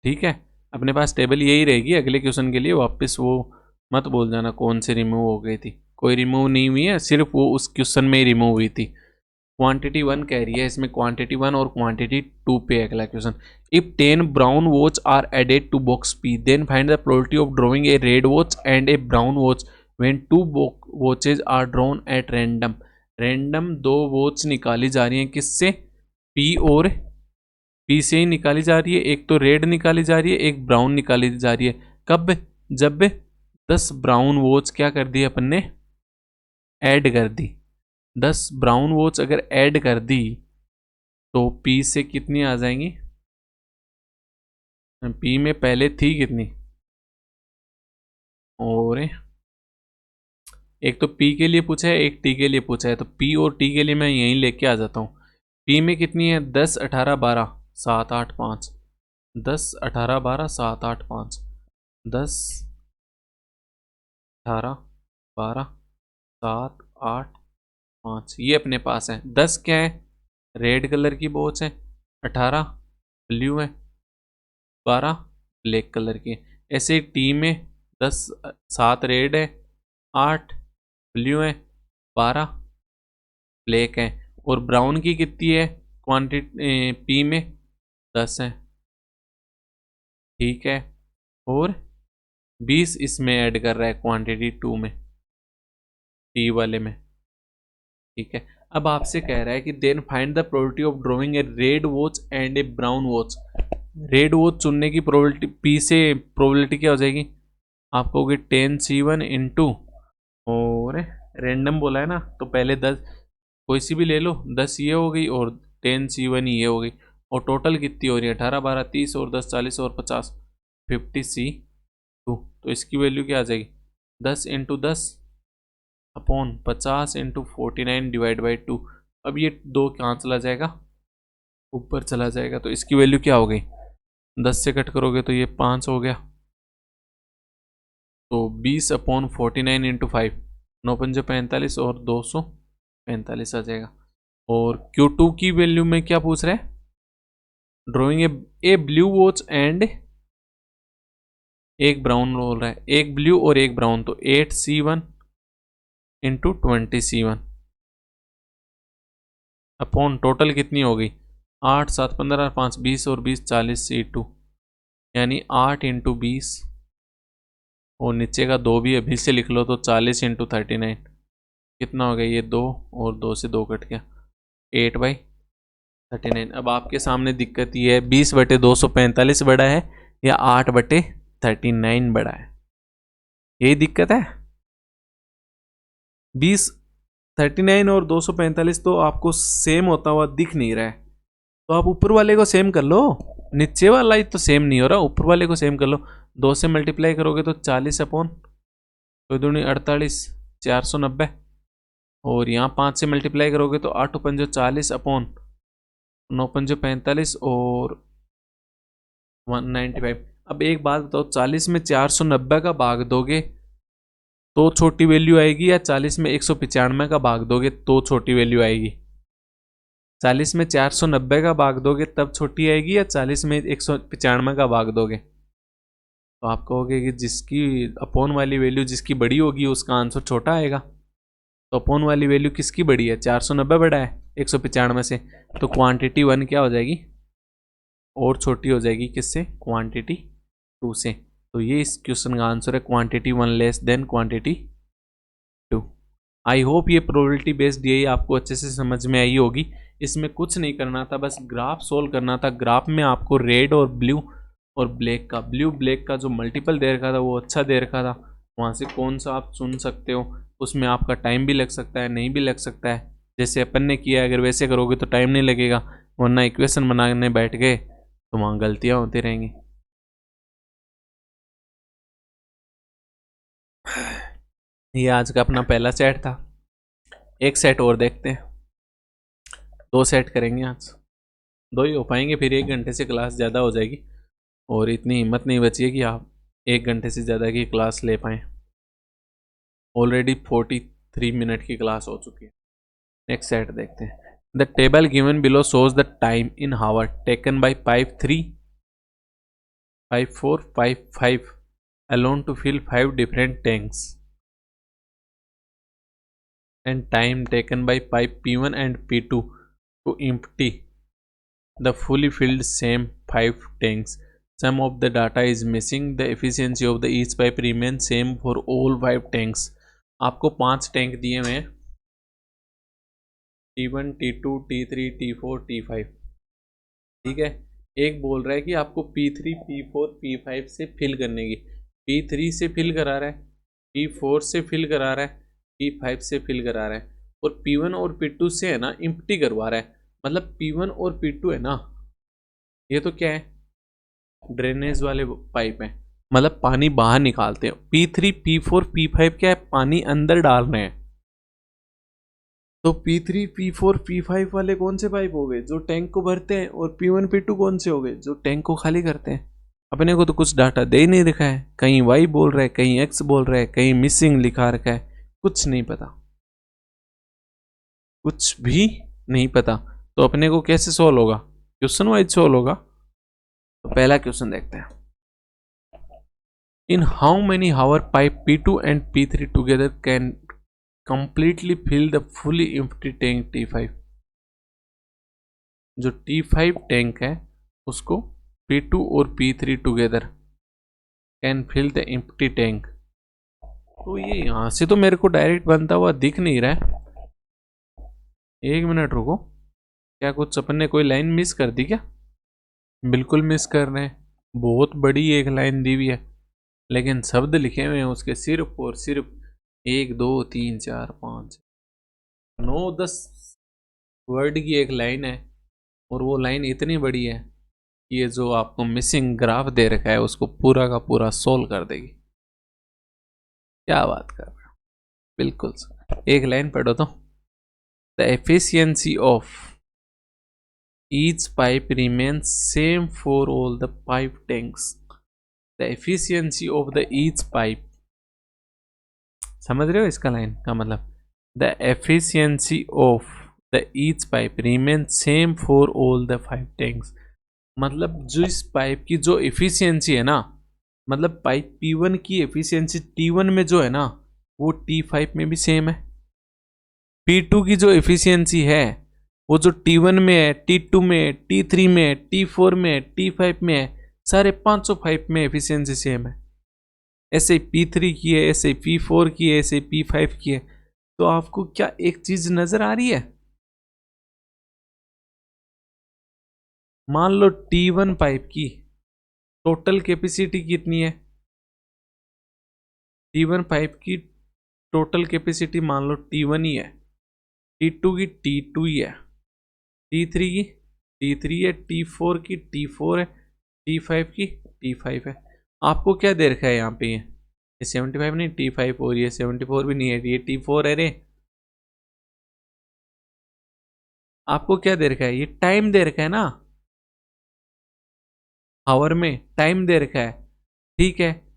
ठीक है। अपने पास टेबल यही रहेगी अगले क्वेश्चन के लिए, वापस वो मत बोल जाना कौन से रिमूव हो गई थी। कोई रिमूव नहीं हुई है, सिर्फ वो उस क्वेश्चन में ही रिमूव हुई थी। क्वांटिटी 1 कह रही है, इसमें क्वांटिटी 1 और क्वांटिटी 2 पे अगला question. If 10 brown watch are added to box P then find the probability of drawing a red watch and a brown watch when 2 watches are drawn at random. Random 2 watch निकाली जा रही हैं, किससे? पी और पी से ही निकाली जा रही है। एक तो रेड निकाली जा रही है, एक ब्राउन निकाली जा रही है। कब? जब 10 ब्राउन वॉच क्या कर दी अपन ने? ऐड कर दी। 10 ब्राउन वॉच अगर ऐड कर दी तो पी से कितनी आ जाएंगी? पी में पहले थी कितनी? और एक तो पी के लिए पूछा है, एक टी के लिए पूछा है, तो पी और टी के लिए मैं यहीं लेके आ जाता हूँ। पी में कितनी है? 10 18 12 7 8 5, 10 18 12 7 8 5, 10 18 12 7 8 5, ये अपने पास है। 10 क्या है? रेड कलर की वॉच है, 18 ब्लू है, 12 ब्लैक कलर की है। ऐसे टी में 10 7 रेड है, 8 ब्लू है, 12 ब्लैक है। और ब्राउन की कितनी है क्वांटिटी? पी में 10 है, ठीक है। और 20 इसमें ऐड कर रहा है क्वांटिटी 2 में, टी वाले में, ठीक है। अब आपसे कह रहा है कि then find the probability of drawing a red watch and a brown watch. Red watch चुनने की प्रोबेबिलिटी, पी से प्रोबेबिलिटी क्या हो जाएगी, आपको होगी 10C1 इंटू, और रैंडम बोला है ना तो पहले 10 कोई सी भी ले लो, 10 ये हो गई और 10C1 ये हो गई, और टोटल कितनी हो रही है 18 12 30 और 10 40 और 50 50C2। तो इसकी वैल्यू क्या आ जाएगी 10 into 10 upon 50 into 49 divide by 2। अब ये 2 कहाँ चला जाएगा, ऊपर चला जाएगा, तो इसकी वैल्यू क्या हो गई, 10 से कट करोगे तो ये 5 हो गया, तो 20 अपॉन 49 इंटू 5, 9 पंजे 45 और 245 आ जाएगा। और Q2 की वैल्यू में क्या पूछ रहे हैं, drawing a blue watch and एक ब्राउन बोल रहा है, एक ब्लू और एक ब्राउन, तो 8C1 into 20C1 upon total कितनी हो गई 8 7 15 5 20 और 20 40C2, यानी 8 इंटू 20 और नीचे का 2 भी अभी से लिख लो तो 40 इंटू 39 कितना हो गया, ये 2 और 2 से 2 कट गया 8/39। अब आपके सामने दिक्कत ये है 20/245 बड़ा है या 8/39 बड़ा है, यही दिक्कत है। 20 39 और 245 तो आपको सेम होता हुआ दिख नहीं रहा है, तो आप ऊपर वाले को सेम कर लो, नीचे वाला ही तो सेम नहीं हो रहा, ऊपर वाले को सेम कर लो। 2 से मल्टीप्लाई करोगे तो 40 अपॉन 2 दूनी 48 490, और यहाँ 5 से मल्टीप्लाई करोगे तो 8 पंजो 40 अपॉन 9 पंजो 45 और 195। अब एक बात बताओ, 40 में 490 का भाग दोगे तो छोटी वैल्यू आएगी, या 40 में 195 का भाग दोगे तो छोटी वैल्यू आएगी। 40 में 490 का भाग दोगे तब छोटी आएगी, या 40 में 195 का भाग दोगे। तो आप कहोगे कि जिसकी अपोन वाली वैल्यू जिसकी बड़ी होगी उसका आंसर छोटा आएगा। तो अपोन वाली वैल्यू किसकी बड़ी है, 490 बड़ा है 195 से, तो क्वांटिटी 1 क्या हो जाएगी और छोटी हो जाएगी किससे, क्वांटिटी 2 से। तो ये इस क्वेश्चन का आंसर है, quantity 1 less than quantity 2। I hope ये प्रोबेबिलिटी बेस्ड यही आपको अच्छे से समझ में आई होगी। इसमें कुछ नहीं करना था, बस ग्राफ सोल्व करना था। ग्राफ में आपको रेड और ब्लू और ब्लैक का, ब्लू ब्लैक का जो मल्टीपल दे रखा था वो अच्छा दे रखा था, वहाँ से कौन सा आप चुन सकते हो। उसमें आपका टाइम भी लग सकता है, नहीं भी लग सकता है, जैसे अपन ने किया। अगर वैसे करोगे तो टाइम नहीं लगेगा, वरना इक्वेशन बनाने बैठ गए तो वहाँ गलतियाँ होती रहेंगी। ये आज का अपना पहला सेट था, एक सेट और देखते हैं। 2 सेट करेंगे आज, 2 ही हो पाएंगे, फिर 1 घंटे से क्लास ज़्यादा हो जाएगी और इतनी हिम्मत नहीं बची है कि आप 1 घंटे से ज़्यादा की क्लास ले पाएँ। ऑलरेडी 43 मिनट की क्लास हो चुकी है। नेक्स्ट सेट देखते हैं। The table given below shows the time in hour taken by pipe 3 pipe 4 pipe 5 alone to fill 5 different tanks, and time taken by pipe P1 and P2 to empty the fully filled same 5 tanks. Some of the data is missing. The efficiency of the each pipe remains same for all 5 tanks. आपको 5 टैंक दिए हुए हैं, T1 T2 T3 T4 T5, ठीक है। एक बोल रहा है कि आपको P3 P4 P5 से फिल करने की, P3 से फिल करा रहा है, P4 से फिल करा रहा है, P5 से फिल करा रहा है, और P1 और P2 से है ना इम्प्टी करवा रहा है। मतलब P1 और P2 है ना, ये तो क्या है, ड्रेनेज वाले पाइप हैं, मतलब पानी बाहर निकालते हैं। P3 P4 P5 क्या है, पानी अंदर डाल रहे हैं। तो P3 P4 P5 वाले कौन से पाइप हो गए, जो टैंक को भरते हैं, और P1 P2 कौन से हो गए, जो टैंक को खाली करते हैं। अपने को तो कुछ डाटा दे ही नहीं रखा है, कहीं Y बोल रहा है, कहीं X बोल रहा है, कहीं मिसिंग लिखा रखा है, कुछ नहीं पता, कुछ भी नहीं पता। तो अपने को कैसे सोल्व होगा, क्वेश्चन वाइज सोल्व होगा। तो पहला क्वेश्चन देखते हैं। In how many hour pipe P2 and P3 together can completely fill the fully empty tank T5। जो T5 टैंक है उसको P2 और P3 together can fill the empty tank. तो ये यहाँ से तो मेरे को डायरेक्ट बनता हुआ दिख नहीं रहा है, एक मिनट रुको, क्या कुछ अपन ने कोई लाइन मिस कर दी क्या? बिल्कुल मिस कर रहे हैं, बहुत बड़ी एक लाइन दी हुई है, लेकिन शब्द लिखे हुए हैं उसके सिर्फ और सिर्फ 1 2 3 4 5 9 10 वर्ड की एक लाइन है, और वो लाइन इतनी बड़ी है कि ये जो आपको मिसिंग ग्राफ दे रखा है उसको पूरा का पूरा सोल्व कर देगी। क्या बात कर रहे हो, बिल्कुल एक लाइन पढ़ो तो। The efficiency of each pipe remains same for all the pipe tanks. The efficiency of the each pipe, समझ रहे हो इसका लाइन का मतलब? The efficiency of the each pipe remain same for all the 5 tanks. मतलब जो इस पाइप की जो एफिशिएंसी है ना, मतलब पाइप P1 की एफिशिएंसी T1 में जो है ना, वो T5 में भी सेम है। P2 की जो एफिशिएंसी है वो जो T1 में है, T2 में है, T3 में है, T4 में है, T5 में है, सारे 500 पाइप में एफिशिएंसी सेम है। ऐसे P3 की है, ऐसे P4 की है, ऐसे P5 की है। तो आपको क्या एक चीज नजर आ रही है? मान लो T1 पाइप की टोटल कैपेसिटी कितनी है? T1 पाइप की टोटल कैपेसिटी मान लो T1 ही है, T2 की T2 ही है, T3 की T3 है, T4 की T4 है, T5 की T5 है। आपको क्या दे रखा है यहाँ पे? ये 75 नहीं T5, और ये 74 भी नहीं है, ये T4 है रे। आपको क्या दे रखा है? ये टाइम दे रखा है ना, आवर में टाइम दे रखा है, ठीक है।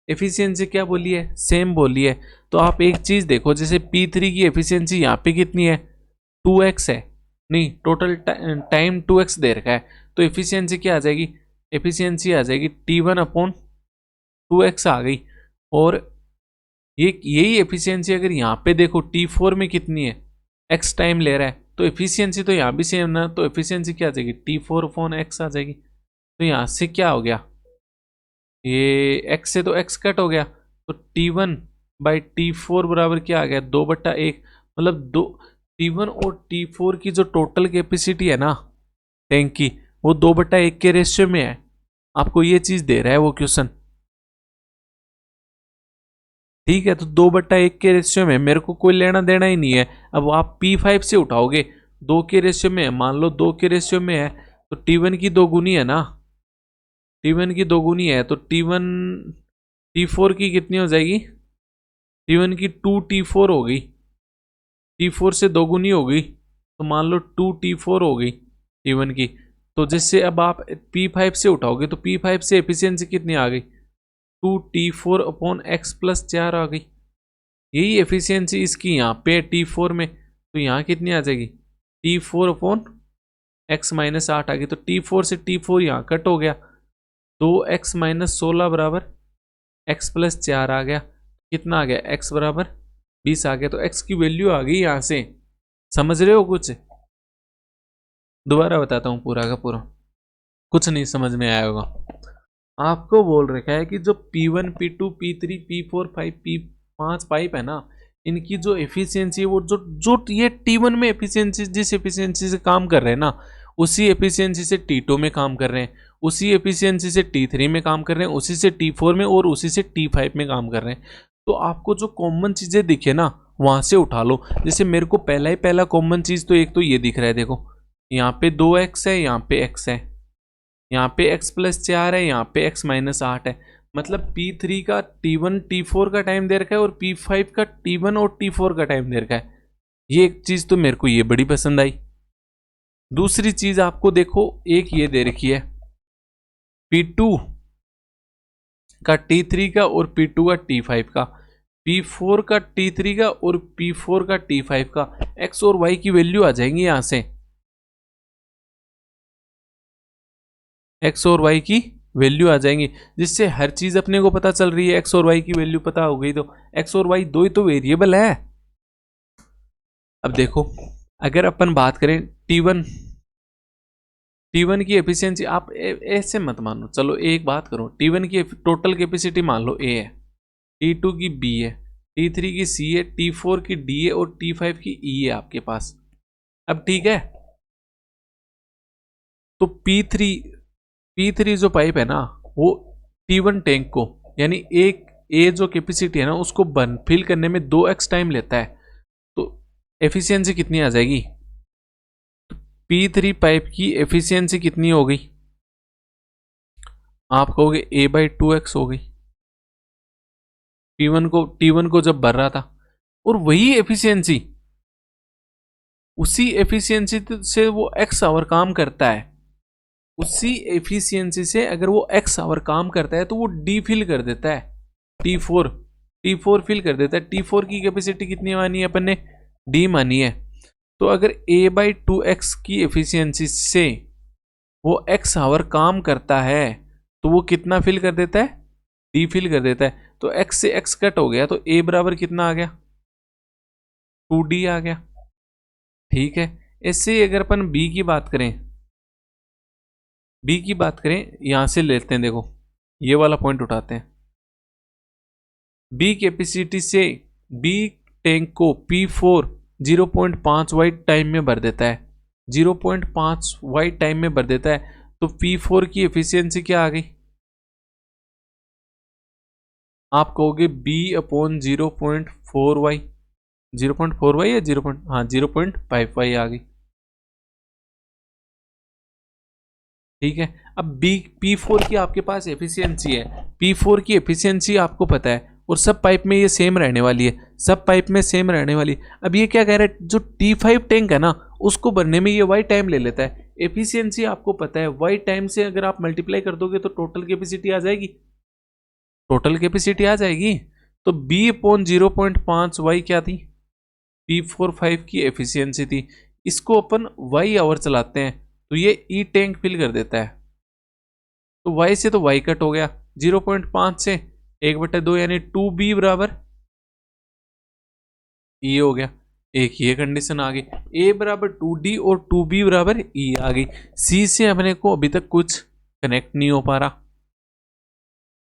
एफिशिएंसी क्या बोली है? सेम बोली है। तो आप एक चीज देखो, जैसे P3 की एफिशिएंसी यहाँ पे कितनी है? 2x है, नहीं टोटल टाइम 2x दे रखा है, तो एफिशिएंसी क्या आ जाएगी? एफिशिएंसी आ जाएगी T1/2x आ गई। और ये यही एफिशिएंसी अगर यहाँ पे देखो T4 में कितनी है? x टाइम ले रहा है, तो एफिशिएंसी तो यहाँ भी सेम ना, तो एफिशिएंसी क्या आ जाएगी? T4/x आ जाएगी। तो यहाँ से क्या हो गया? ये x से तो x कट हो गया, तो T1/T4 बराबर क्या आ गया? 2/1। मतलब दो T1 और T4 की जो टोटल कैपेसिटी है ना टैंक की, वो 2/1 के रेशियो में है। आपको ये चीज दे रहा है वो क्वेश्चन, ठीक है। तो 2/1 के रेशियो में मेरे को कोई लेना देना ही नहीं है। अब आप P5 से उठाओगे, 2 के रेशियो में है, मान लो 2 के रेशियो में है, तो T1 की 2 गुनी है ना, T1 की 2 गुनी है, तो T4 की कितनी हो जाएगी? T1 की 2T4 हो गई, T4 से 2 गुनी हो गई, तो मान लो 2T4 हो गई T1 की। तो जिससे अब आप P5 से उठाओगे, तो P5 से एफिशिएंसी कितनी आ गई? 2T4/x+4 आ गई। यही एफिशिएंसी इसकी यहाँ पे T4 में, तो यहाँ कितनी आ जाएगी? T4/x-8 आ गई। तो T4 से T4 यहाँ कट हो गया, 2x-16 बराबर x+4 आ गया। कितना आ गया? x बराबर 20 आ गया। तो x की वैल्यू आ गई यहाँ से। समझ रहे हो कुछ? दोबारा बताता हूँ पूरा का पूरा, कुछ नहीं समझ में आया होगा। आपको बोल रखा है कि जो P1 P2 P3 P4 5 P5 pipe है ना, इनकी जो एफिशिएंसी है, वो जो जो ये T1 में एफिशिएंसी जिस एफिशिएंसी से काम कर रहे हैं ना, उसी एफिशिएंसी से T2 में काम कर रहे हैं, उसी एफिशिएंसी से T3 में काम कर रहे हैं, उसी से T4 में और उसी से T5 में काम कर रहे हैं। तो आपको जो कॉमन चीजें दिखे ना, वहां से उठा लो। जैसे मेरे को पहला कॉमन चीज तो एक तो ये दिख रहा है, देखो यहाँ पे 2x है, यहाँ पे x है, यहाँ पे x+4 है, यहाँ पे x-8 है। मतलब P3 का T1 T4 का टाइम दे रखा है, और P5 का T1 और T4 का टाइम दे रखा है। ये एक चीज तो मेरे को ये बड़ी पसंद आई। दूसरी चीज आपको देखो, एक ये दे रखी है P2 का T3 का और P2 का T5 का, P4 का T3 का और P4 का T5 का x और y की वैल्यू आ जाएंगी यहां से। x और y की वैल्यू आ जाएंगी, जिससे हर चीज अपने को पता चल रही है। x और y की वैल्यू पता हो गई, तो x और y दो ही तो वेरिएबल है। अब देखो, अगर अपन बात करें T1 की एफिशिएंसी, आप ऐसे मत मानो, चलो एक बात करो, T1 की टोटल कैपेसिटी मान लो A है, T2 की B है, T3 की C है, T4 की D है और T5 की E है आपके पास। अब ठीक है, तो P3 जो पाइप है ना, वो T1 टैंक को, यानी एक ए जो कैपेसिटी है ना उसको बन फिल करने में 2x टाइम लेता है, तो एफिशिएंसी कितनी आ जाएगी? P3 पाइप की एफिशिएंसी कितनी हो गई? आप कहोगे A/2x हो गई, T1 को जब भर रहा था। और वही एफिशिएंसी, उसी एफिशिएंसी से वो x आवर काम करता है, उसी एफिशिएंसी से अगर वो x आवर काम करता है तो वो डी फिल कर देता है, T4 फिल कर देता है। T4 की कैपेसिटी कितनी मानी है अपन ने? डी मानी है। तो अगर A/2x की एफिशिएंसी से वो x आवर काम करता है तो वो कितना फिल कर देता है? डी फिल कर देता है। तो x से x कट हो गया, तो A बराबर कितना आ गया? 2D आ गया। ठीक है, इससे ही अगर अपन B की बात करें, यहां से लेते हैं, देखो ये वाला पॉइंट उठाते हैं। B कैपेसिटी से B टैंक को P4 0.5 वाइट टाइम में भर देता है, 0.5 वाइट टाइम में भर देता है। तो P4 की एफिशिएंसी क्या आ गई? आप कहोगे B/0.4y, 0.4y या 0.5y आ गई। ठीक है, अब P4 की आपके पास एफिशिएंसी है, P4 की एफिशिएंसी आपको पता है, और सब पाइप में ये सेम रहने वाली है, सब पाइप में सेम रहने वाली है। अब ये क्या कह रहा है, जो T5 टैंक है ना उसको भरने में ये वाई टाइम ले लेता है। एफिशिएंसी आपको पता है, वाई टाइम से अगर आप मल्टीप्लाई कर दोगे तो टोटल कैपेसिटी आ जाएगी, तो B/0.5 क्या थी? P45 की एफिशिएंसी थी। इसको अपन वाई आवर चलाते हैं तो ये ई टैंक फिल कर देता है, तो y से तो y कट हो गया, 0.5 से 1/2 यानी 2B बराबर E हो गया। एक ये कंडीशन आ गई, A बराबर 2D और 2B बराबर E आ गई। C से अपने को अभी तक कुछ कनेक्ट नहीं हो पा रहा,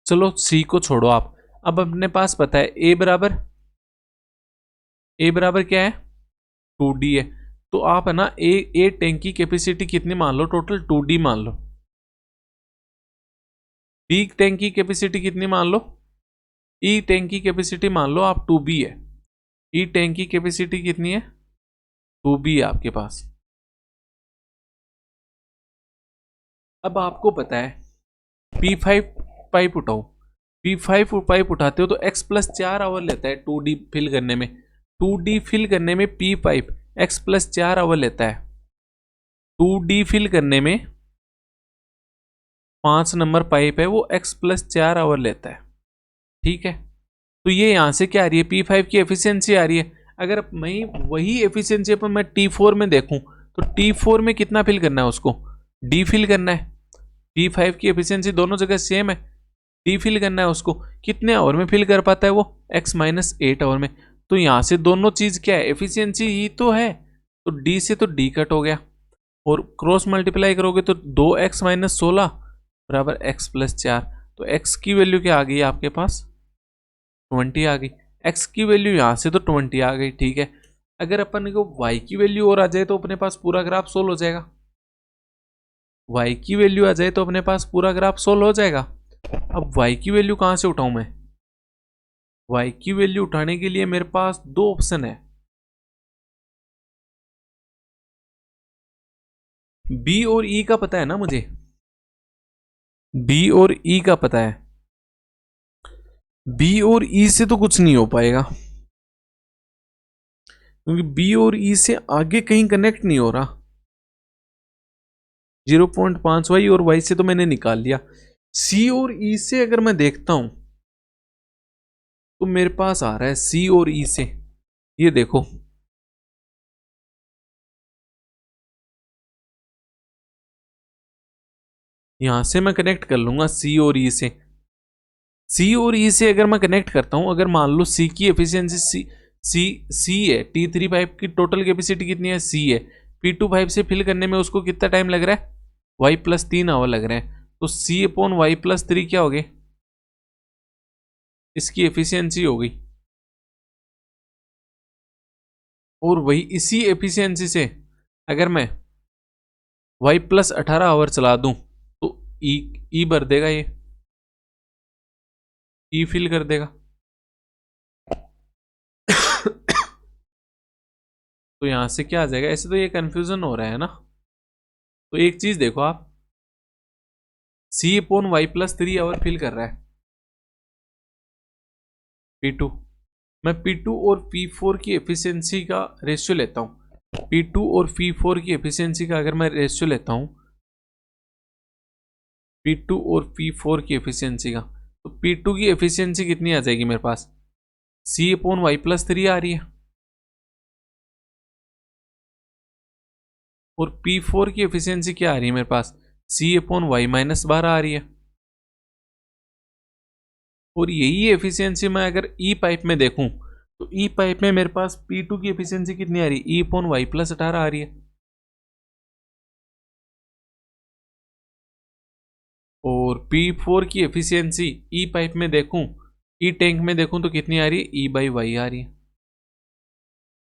चलो C को छोड़ो आप। अब अपने पास पता है A बराबर क्या है? 2D है। तो आप है ना ए टैंक की कैपेसिटी कितनी मान लो? टोटल 2D मान लो। बी टैंक की कैपेसिटी कितनी मान लो? ई टैंक की कैपेसिटी मान लो आप 2B है। ई टैंक की कैपेसिटी कितनी है? 2B है आपके पास। अब आपको पता है P5 पाइप उठाओ, P5 पाइप उठाते हो तो x+4 आवर लेता है 2D फिल करने में, 2D फिल करने में P पाइप x+4 आवर लेता है। 2D फिल करने में 5 नंबर पाइप है वो x+4 आवर लेता है। ठीक है, तो ये यहां से क्या आ रही है? P5 की एफिशिएंसी आ रही है। अगर मैं वही एफिशिएंसी पर मैं T4 में देखूं तो T4 में कितना फिल करना है? उसको D फिल करना है। P5 की एफिशिएंसी दोनों जगह सेम है, D फिल करना है उसको। कितने आवर में फिल कर पाता है वो? x-8 आवर में। तो यहां से दोनों चीज क्या है? एफिशिएंसी ही तो है, तो D से तो D कट हो गया, और क्रॉस मल्टीप्लाई करोगे तो 2x-16 बराबर x+4। तो x की वैल्यू क्या आ गई आपके पास? 20 आ गई। x की वैल्यू यहां से तो 20 आ गई। ठीक है, अगर अपन को y की वैल्यू और आ जाए तो अपने पास पूरा ग्राफ सोल्व हो जाएगा। y की वैल्यू आ जाए तो अपने पास पूरा ग्राफ सोल्व हो जाएगा। अब y की वैल्यू कहां से उठाऊं मैं? y की वैल्यू उठाने के लिए मेरे पास दो ऑप्शन है, b और e का पता है ना मुझे, b और e का पता है। b और e से तो कुछ नहीं हो पाएगा, क्योंकि b और e से आगे कहीं कनेक्ट नहीं हो रहा। 0.5y और y से तो मैंने निकाल लिया। c और e से अगर मैं देखता हूं तो मेरे पास आ रहा है c और e से, ये देखो यहां से मैं कनेक्ट कर लूंगा c और e से। c और e से अगर मैं कनेक्ट करता हूं, अगर मान लो c की एफिशिएंसी c है, T3 पाइप की टोटल कैपेसिटी कितनी है? c है। P2 पाइप से फिल करने में उसको कितना टाइम लग रहा है? y+3 आवर लग रहे हैं। तो c/y+3 क्या हो गए? इसकी एफिशिएंसी हो गई। और वही इसी एफिशिएंसी से अगर मैं y प्लस 18 आवर चला दूं तो ई भर देगा, ये ई फिल कर देगा। तो यहां से क्या आ जाएगा, ऐसे तो ये कंफ्यूजन हो रहा है ना। तो एक चीज देखो आप, C upon Y plus 3 hour fill कर रहा है P2। मैं P2 और P4 की एफिशिएंसी का रेशियो लेता हूं। P2 और P4 की एफिशिएंसी का अगर मैं रेशियो लेता हूं, P2 और P4 की एफिशिएंसी का, तो P2 की एफिशिएंसी कितनी आ जाएगी मेरे पास, सी अपॉन वाई प्लस 3 आ रही है, और P4 की एफिशिएंसी क्या आ रही है मेरे पास, सी अपॉन वाई माइनस 12 आ रही है। और यही एफिशिएंसी मैं अगर ई पाइप में देखूं, तो ई पाइप में मेरे पास P2 की एफिशिएंसी कितनी आ रही है, ई अपॉन वाई प्लस 18 आ रही है। और P4 की एफिशिएंसी ई पाइप में देखूं, ई टैंक में देखूं तो कितनी आ रही है, ई बाई वाई आ रही है।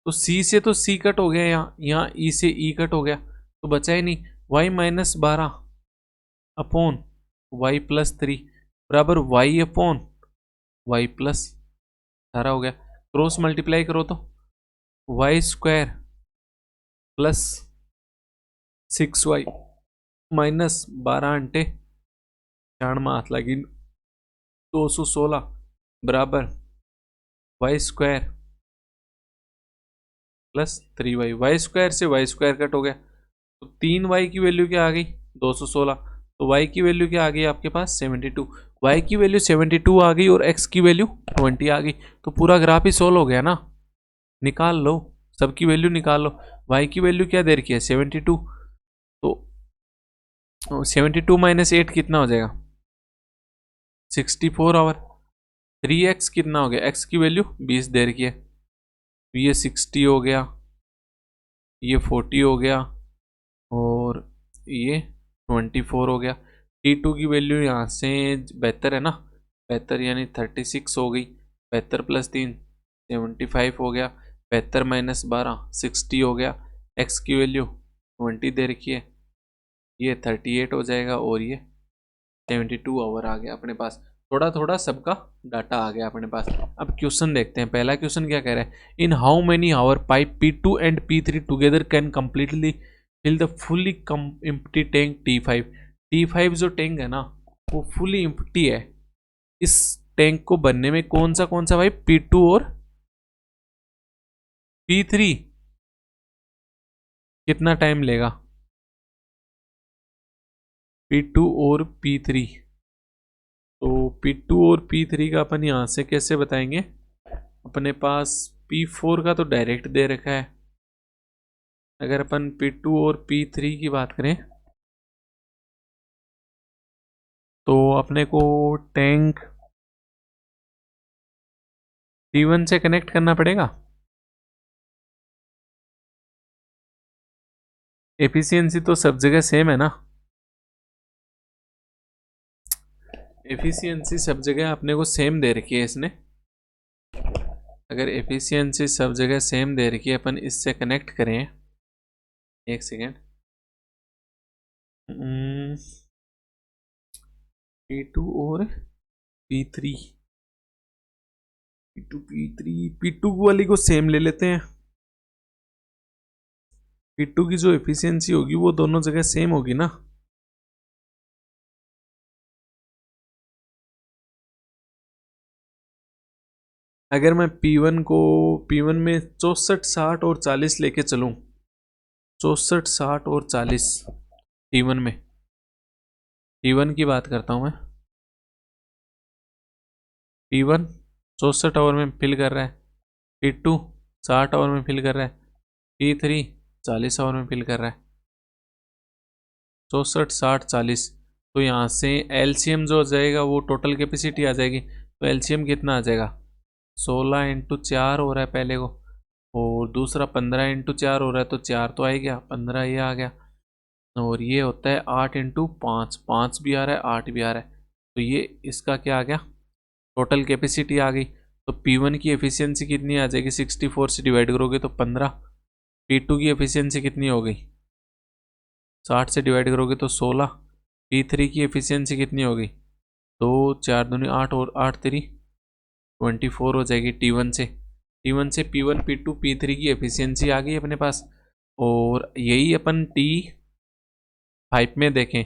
तो सी से तो सी कट हो गया, यहाँ ई से ई कट हो गया, तो बचा ही नहीं, y minus 12 upon Y plus 3 बराबर वाई अपॉन वाई प्लस 18 हो गया। क्रॉस मल्टीप्लाई करो तो y square plus 6y minus 12 into 4 में हाथ लगी 216 बराबर y square plus 3y। Y square से वाई स्क्वायर कट हो गया, तो 3y की वैल्यू क्या आ गई, 216। तो y की वैल्यू क्या आ गई आपके पास, 72। y की वैल्यू 72 आ गई और x की वैल्यू 20 आ गई। तो पूरा ग्राफ ही सोल्व हो गया ना, निकाल लो, सबकी वैल्यू निकाल लो। y की वैल्यू क्या दे रखी है, 72। तो 72 माइनस 8 कितना हो जाएगा, 64 आवर। 3x कितना हो गया, x की वैल्यू 20 दे रखी है, तो ये 60 हो गया, ये 40 हो गया, और ये 24 हो गया। T2 की वैल्यू यहाँ से बेहतर है ना, बेहतर यानी 36 हो गई, 72 प्लस 3 75 हो गया, 72 माइनस 12 60 हो गया। x की वैल्यू 20 दे रखी है, ये 38 हो जाएगा, और ये 72 आवर आ गया अपने पास। थोड़ा थोड़ा सबका डाटा आ गया अपने पास। अब क्वेश्चन देखते हैं, पहला क्वेश्चन क्या कह रहा है, in how many hour pipe P2 and P3 together can completely fill the fully empty tank T5। T5 जो टैंक है ना वो फुली एम्प्टी है, इस टैंक को बनने में कौन सा पाइप, P2 और P3 कितना टाइम लेगा, P2 और P3। तो P2 और P3 का अपन यहाँ से कैसे बताएंगे, अपने पास P4 का तो डायरेक्ट दे रखा है। अगर अपन P2 और P3 की बात करें तो अपने को टैंक T1 से कनेक्ट करना पड़ेगा। एफिशिएंसी तो सब जगह सेम है ना, एफिशिएंसी सब जगह अपने को सेम दे रखी है इसने। अगर एफिशिएंसी सब जगह सेम दे रखी है, अपन इससे कनेक्ट करें, एक सेकेंड, P2 और P3, P2 P3 P2 वाली को सेम ले लेते हैं। P2 की जो एफिशिएंसी होगी वो दोनों जगह सेम होगी ना। अगर मैं P1 में 64 60 और 40 लेके चलूं, 64 60 और 40 T1 में, T1 की बात करता हूं मैं, P1 64 आवर में फिल कर रहा है, P2 60 आवर में फिल कर रहा है, P3 40 आवर में फिल कर रहा है, 64 60 40। तो यहाँ से LCM जो हो जाएगा वो टोटल कैपेसिटी आ जाएगी। तो LCM कितना आ जाएगा, 16 इंटू 4 हो रहा है पहले को, और दूसरा 15 इंटू 4 हो रहा है, तो 4 तो आ ही गया, 15 ये आ गया, और ये होता है 8 इंटू 5, 5 भी आ रहा है 8 भी आ रहा है, तो ये इसका क्या आ गया, टोटल कैपेसिटी आ गई। तो P1 की एफिशिएंसी कितनी आ जाएगी, 64 से डिवाइड करोगे तो 15, P2 की एफिशिएंसी कितनी हो गई, 60 से डिवाइड करोगे तो 16। P3 की एफिशिएंसी कितनी होगी, 2 4 दूनी 8 और 8 3 24 हो जाएगी T1 से P1 P2 P3 की एफिशिएंसी आ गई अपने पास। और यही अपन T5 में देखें,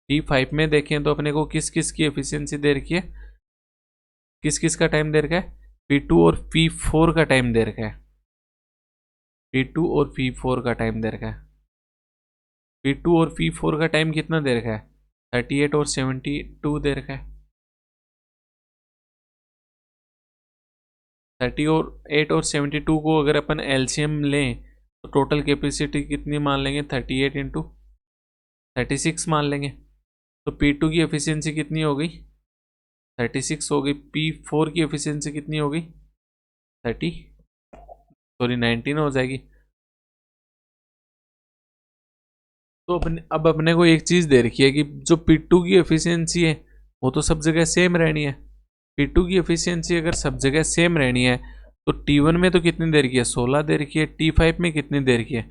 T5 में देखें तो अपने को किस किस की एफिशिएंसी दे रखी है, किस किस का टाइम दे रखा है, P2 और P4 का टाइम दे रखा है, P2 और P4 का टाइम दे रखा है। P2 और P4 का टाइम कितना दे रखा है, 38 और 72 दे रखा है। 38 और 72 को अगर अपन एलसीएम लें तो टोटल कैपेसिटी कितनी मान लेंगे, 38 इंटू 36 मान लेंगे। तो P2 की एफिशिएंसी कितनी हो गई, 36 हो गई। P4 की एफिशिएंसी कितनी हो गई, 19 हो जाएगी। तो अब अपने को एक चीज़ दे रखी है कि जो P2 की एफिशिएंसी है वो तो सब जगह सेम रहनी है। P2 की एफिशिएंसी अगर सब जगह सेम रहनी है तो T1 में तो कितनी दे रखी है, 16 दे रखी है। T5 में कितनी दे रखी है,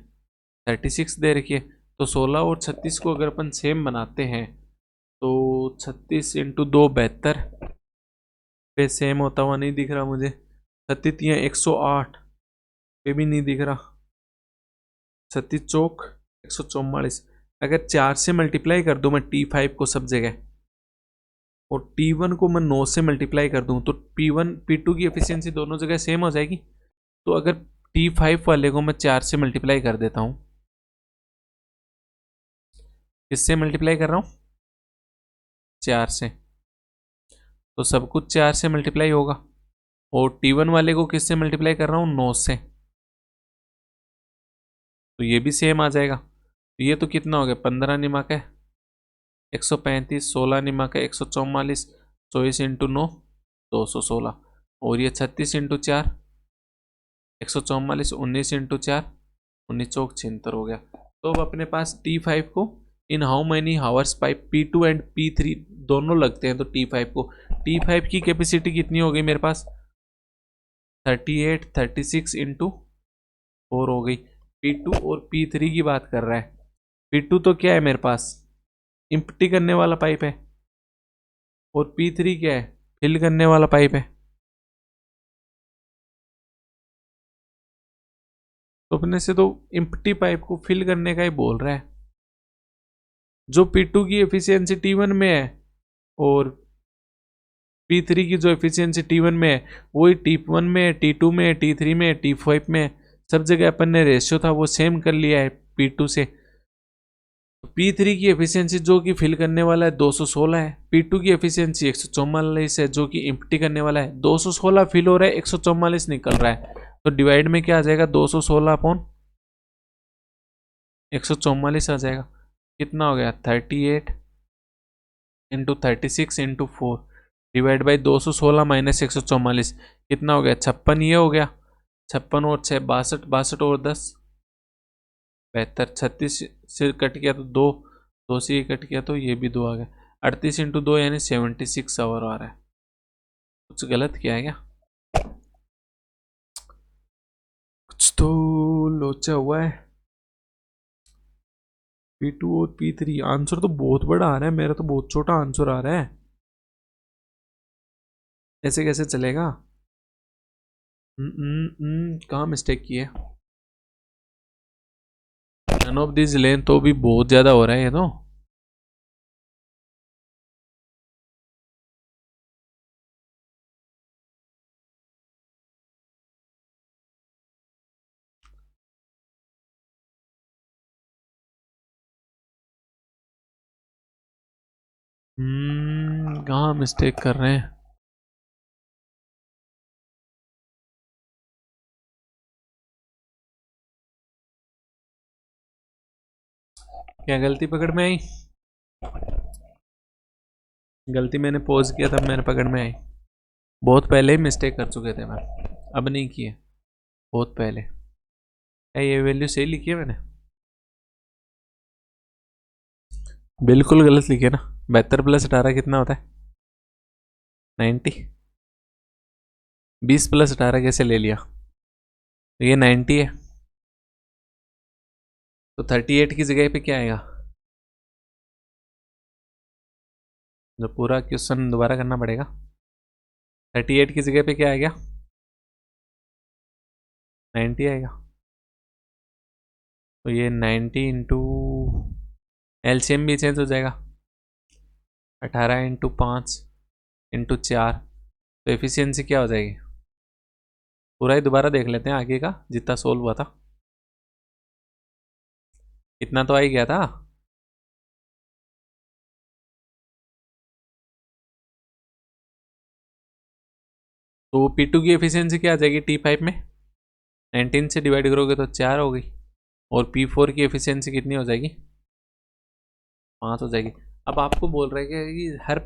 36 दे रखी है। तो 16 और 36 को अगर अपन सेम बनाते हैं तो 36 इंटू 2 72 पे सेम होता हुआ नहीं दिख रहा मुझे। 36 108 पे भी नहीं दिख रहा। 36 चौक 144। अगर 4 से मल्टीप्लाई कर दूं मैं T5 को सब जगह और T1 को मैं 9 से मल्टीप्लाई कर दूं तो P1 P2 की एफिशिएंसी दोनों जगह सेम हो जाएगी। तो अगर T5 वाले को मैं 4 से मल्टीप्लाई कर देता हूं, किससे मल्टीप्लाई कर रहा हूं, 4 से, तो सब कुछ 4 से मल्टीप्लाई होगा। और T1 वाले को किससे मल्टीप्लाई कर रहा हूं, 9 से, तो ये भी सेम आ जाएगा। तो ये तो कितना हो गया, 15 निमाक है 135, 16 निमाक है 144, 24 इंटू 9 216, और ये 36 इंटू 4 144, 19 इंटू 4 19 चौक 76 हो गया। तो अब अपने पास T5 को in how many hours pipe P2 and P3 दोनों लगते हैं तो T5 को, T5 की कैपेसिटी कितनी हो गई मेरे पास, 38 36 इंटू 4 हो गई। P2 और P3 की बात कर रहा है। P2 तो क्या है मेरे पास, इम्प्टी करने वाला पाइप है, और P3 क्या है, फिल करने वाला पाइप है। तो अपने से तो इम्प्टी पाइप को फिल करने का ही बोल रहा है। जो P2 की एफिशिएंसी T1 में है और P3 की जो एफिशिएंसी T1 में है वही T1 में, T2 में, T3 में, T5 में, सब जगह अपन ने रेशियो था वो सेम कर लिया है P2 से। P3 की एफिशिएंसी जो कि फिल करने वाला है 216 है, P2 की एफिशिएंसी 144 है जो कि इम्प्टी करने वाला है। 216 फिल हो रहा है, 144 निकल रहा है, तो डिवाइड में क्या आ जाएगा, 216 अपॉन 144 आ जाएगा। कितना हो गया, 38 into 36 into 4 divide by 216 minus 144 कितना हो गया, 56। ये हो गया 56 और 6 62, 62 और 10 72, 36 से कट गया तो 2, 2 से ये कट गया तो ये भी 2 आ गया। 38 इंटू 2 यानी 76 आवर आ रहा है। कुछ गलत किया है क्या, कुछ तो लोचा हुआ है। P2 और P3 आंसर तो बहुत बड़ा आ रहा है, मेरा तो बहुत छोटा आंसर आ रहा है। ऐसे कैसे चलेगा, कहाँ मिस्टेक की है। नन ऑफ दिस लेन तो भी बहुत ज्यादा हो रहा है ये तो। कहाँ मिस्टेक कर रहे हैं। क्या गलती पकड़ में आई, गलती मैंने पॉज किया तब मेरे पकड़ में आई। बहुत पहले ही मिस्टेक कर चुके थे मैं, अब नहीं किए, बहुत पहले। क्या ये वैल्यू सही लिखी है मैंने, बिल्कुल गलत लिखी है ना। 72 प्लस 18 कितना होता है, 90। 20 प्लस 18 कैसे ले लिया, तो ये 90 है, तो 38 की जगह पे क्या आएगा? जो पूरा क्वेश्चन दोबारा करना पड़ेगा। 38 की जगह पे क्या आएगा? 90 आएगा। तो ये 90 इंटू एलसीएम भी चेंज हो जाएगा, 18 इंटू 5 इंटू 4, तो एफिशिएंसी क्या हो जाएगी? पूरा ही दोबारा देख लेते हैं आगे का जितना सोल्व हुआ था। इतना तो आ ही गया था। तो P2 की एफिशिएंसी क्या आ जाएगी T5 में? 19 से डिवाइड करोगे तो 4 हो गई। और P4 की एफिशिएंसी कितनी हो जाएगी? 5 हो जाएगी। अब आपको बोल रहे हैं कि हर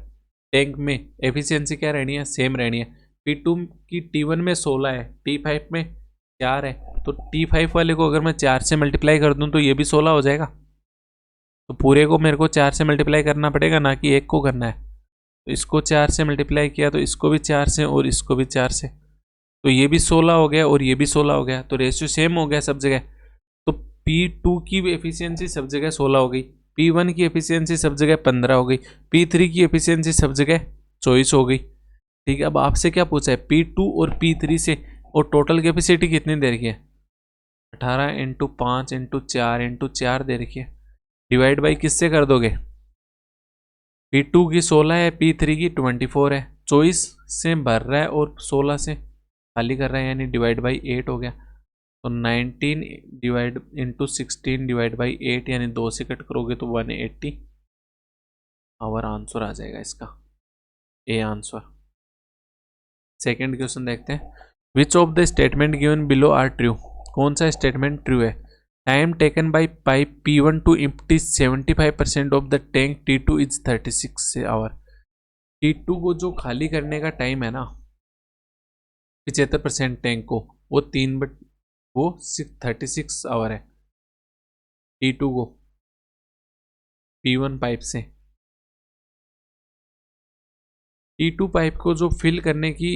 टैंक में एफिशिएंसी क्या रहनी है? सेम रहनी है। P2 की T1 में 16 है, T5 में 4 है, तो T5 वाले को अगर मैं 4 से मल्टीप्लाई कर दूं तो ये भी 16 हो जाएगा। तो पूरे को मेरे को 4 से मल्टीप्लाई करना पड़ेगा, ना कि एक को करना है। तो इसको 4 से मल्टीप्लाई किया तो इसको भी 4 से और इसको भी 4 से, तो ये भी 16 हो गया और ये भी 16 हो गया, तो रेशियो सेम हो गया सब जगह। तो P2 की एफिशिएंसी सब जगह 16 हो गई, P1 की एफिशिएंसी सब जगह 15 हो गई, P3 की एफिशिएंसी सब जगह 24 हो गई। ठीक है, अब आपसे क्या पूछा है? P2 और P3 से, और टोटल कैपेसिटी कितनी दे रखी है? 18 इंटू 5 इंटू 4 इंटू 4 दे रखी है। डिवाइड बाई किससे कर दोगे? P2 की 16 है, P3 की 24 है, 24 से भर रहा है और 16 से खाली कर रहा है, यानी डिवाइड बाई 8 हो गया। तो 19 डिवाइड इंटू 16 डिवाइड बाई 8, यानी 2 से कट करोगे तो 180 आवर आंसर आ जाएगा इसका, ए आंसर। सेकेंड क्वेश्चन देखते हैं। Which of the statement given below are true? कौन सा स्टेटमेंट ट्रू है? Time taken by pipe P1 to empty 75% of the tank T2 is 36 hour. T2 को जो खाली करने का टाइम है ना 75% टैंक को, वो 36 आवर है T2 को P1 पाइप से। T2 पाइप को जो फिल करने की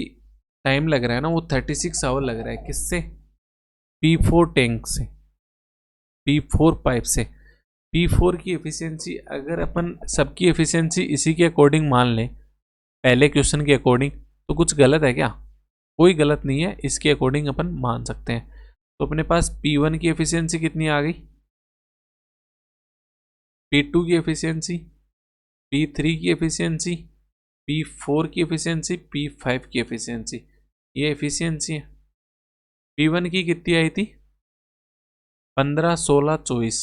टाइम लग रहा है ना वो 36 आवर लग रहा है। किससे? P4 टैंक से, P4 पाइप से। P4 की एफिशिएंसी अगर अपन सबकी एफिशिएंसी इसी के अकॉर्डिंग मान लें, पहले क्वेश्चन के अकॉर्डिंग, तो कुछ गलत है क्या? कोई गलत नहीं है, इसके अकॉर्डिंग अपन मान सकते हैं। तो अपने पास P1 की एफिशिएंसी कितनी आ गई, P2 की एफिशिएंसी, P3 की एफिशिएंसी, P4 की एफिशिएंसी, P5 की एफिशिएंसी, ये एफिशिएंसी है। P1 की कितनी आई थी? 15, 16, 24,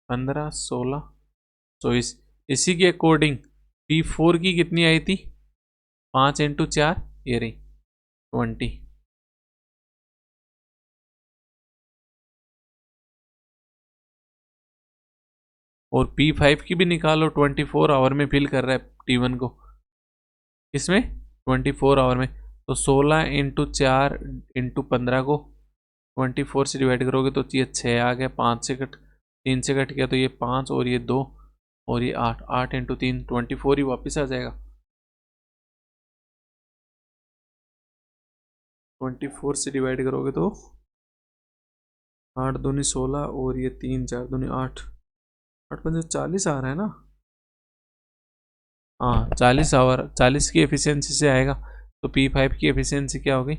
15, 16, 24। इसी के अकॉर्डिंग P4 की कितनी आई थी? 5 इंटू 4, ये रही 20। और P5 की भी निकालो, 24 आवर में फिल कर रहा है T1 को। किसमें? 24 आवर में। तो 16 इंटू 4 इंटू 15 को 24 से डिवाइड करोगे तो ये 6 आ गया, 5 से कट, 3 से कट गया तो ये 5 और ये 2 और ये 8, 8 इंटू 3 24 ही वापस आ जाएगा। 24 से डिवाइड करोगे तो 8 दूनी 16 और ये 3 4 दूनी 8, 8 पंजे 40 आ रहा है ना। हाँ 40 आवर, 40 की एफिशिएंसी से आएगा। तो P5 की एफिशिएंसी क्या हो गई?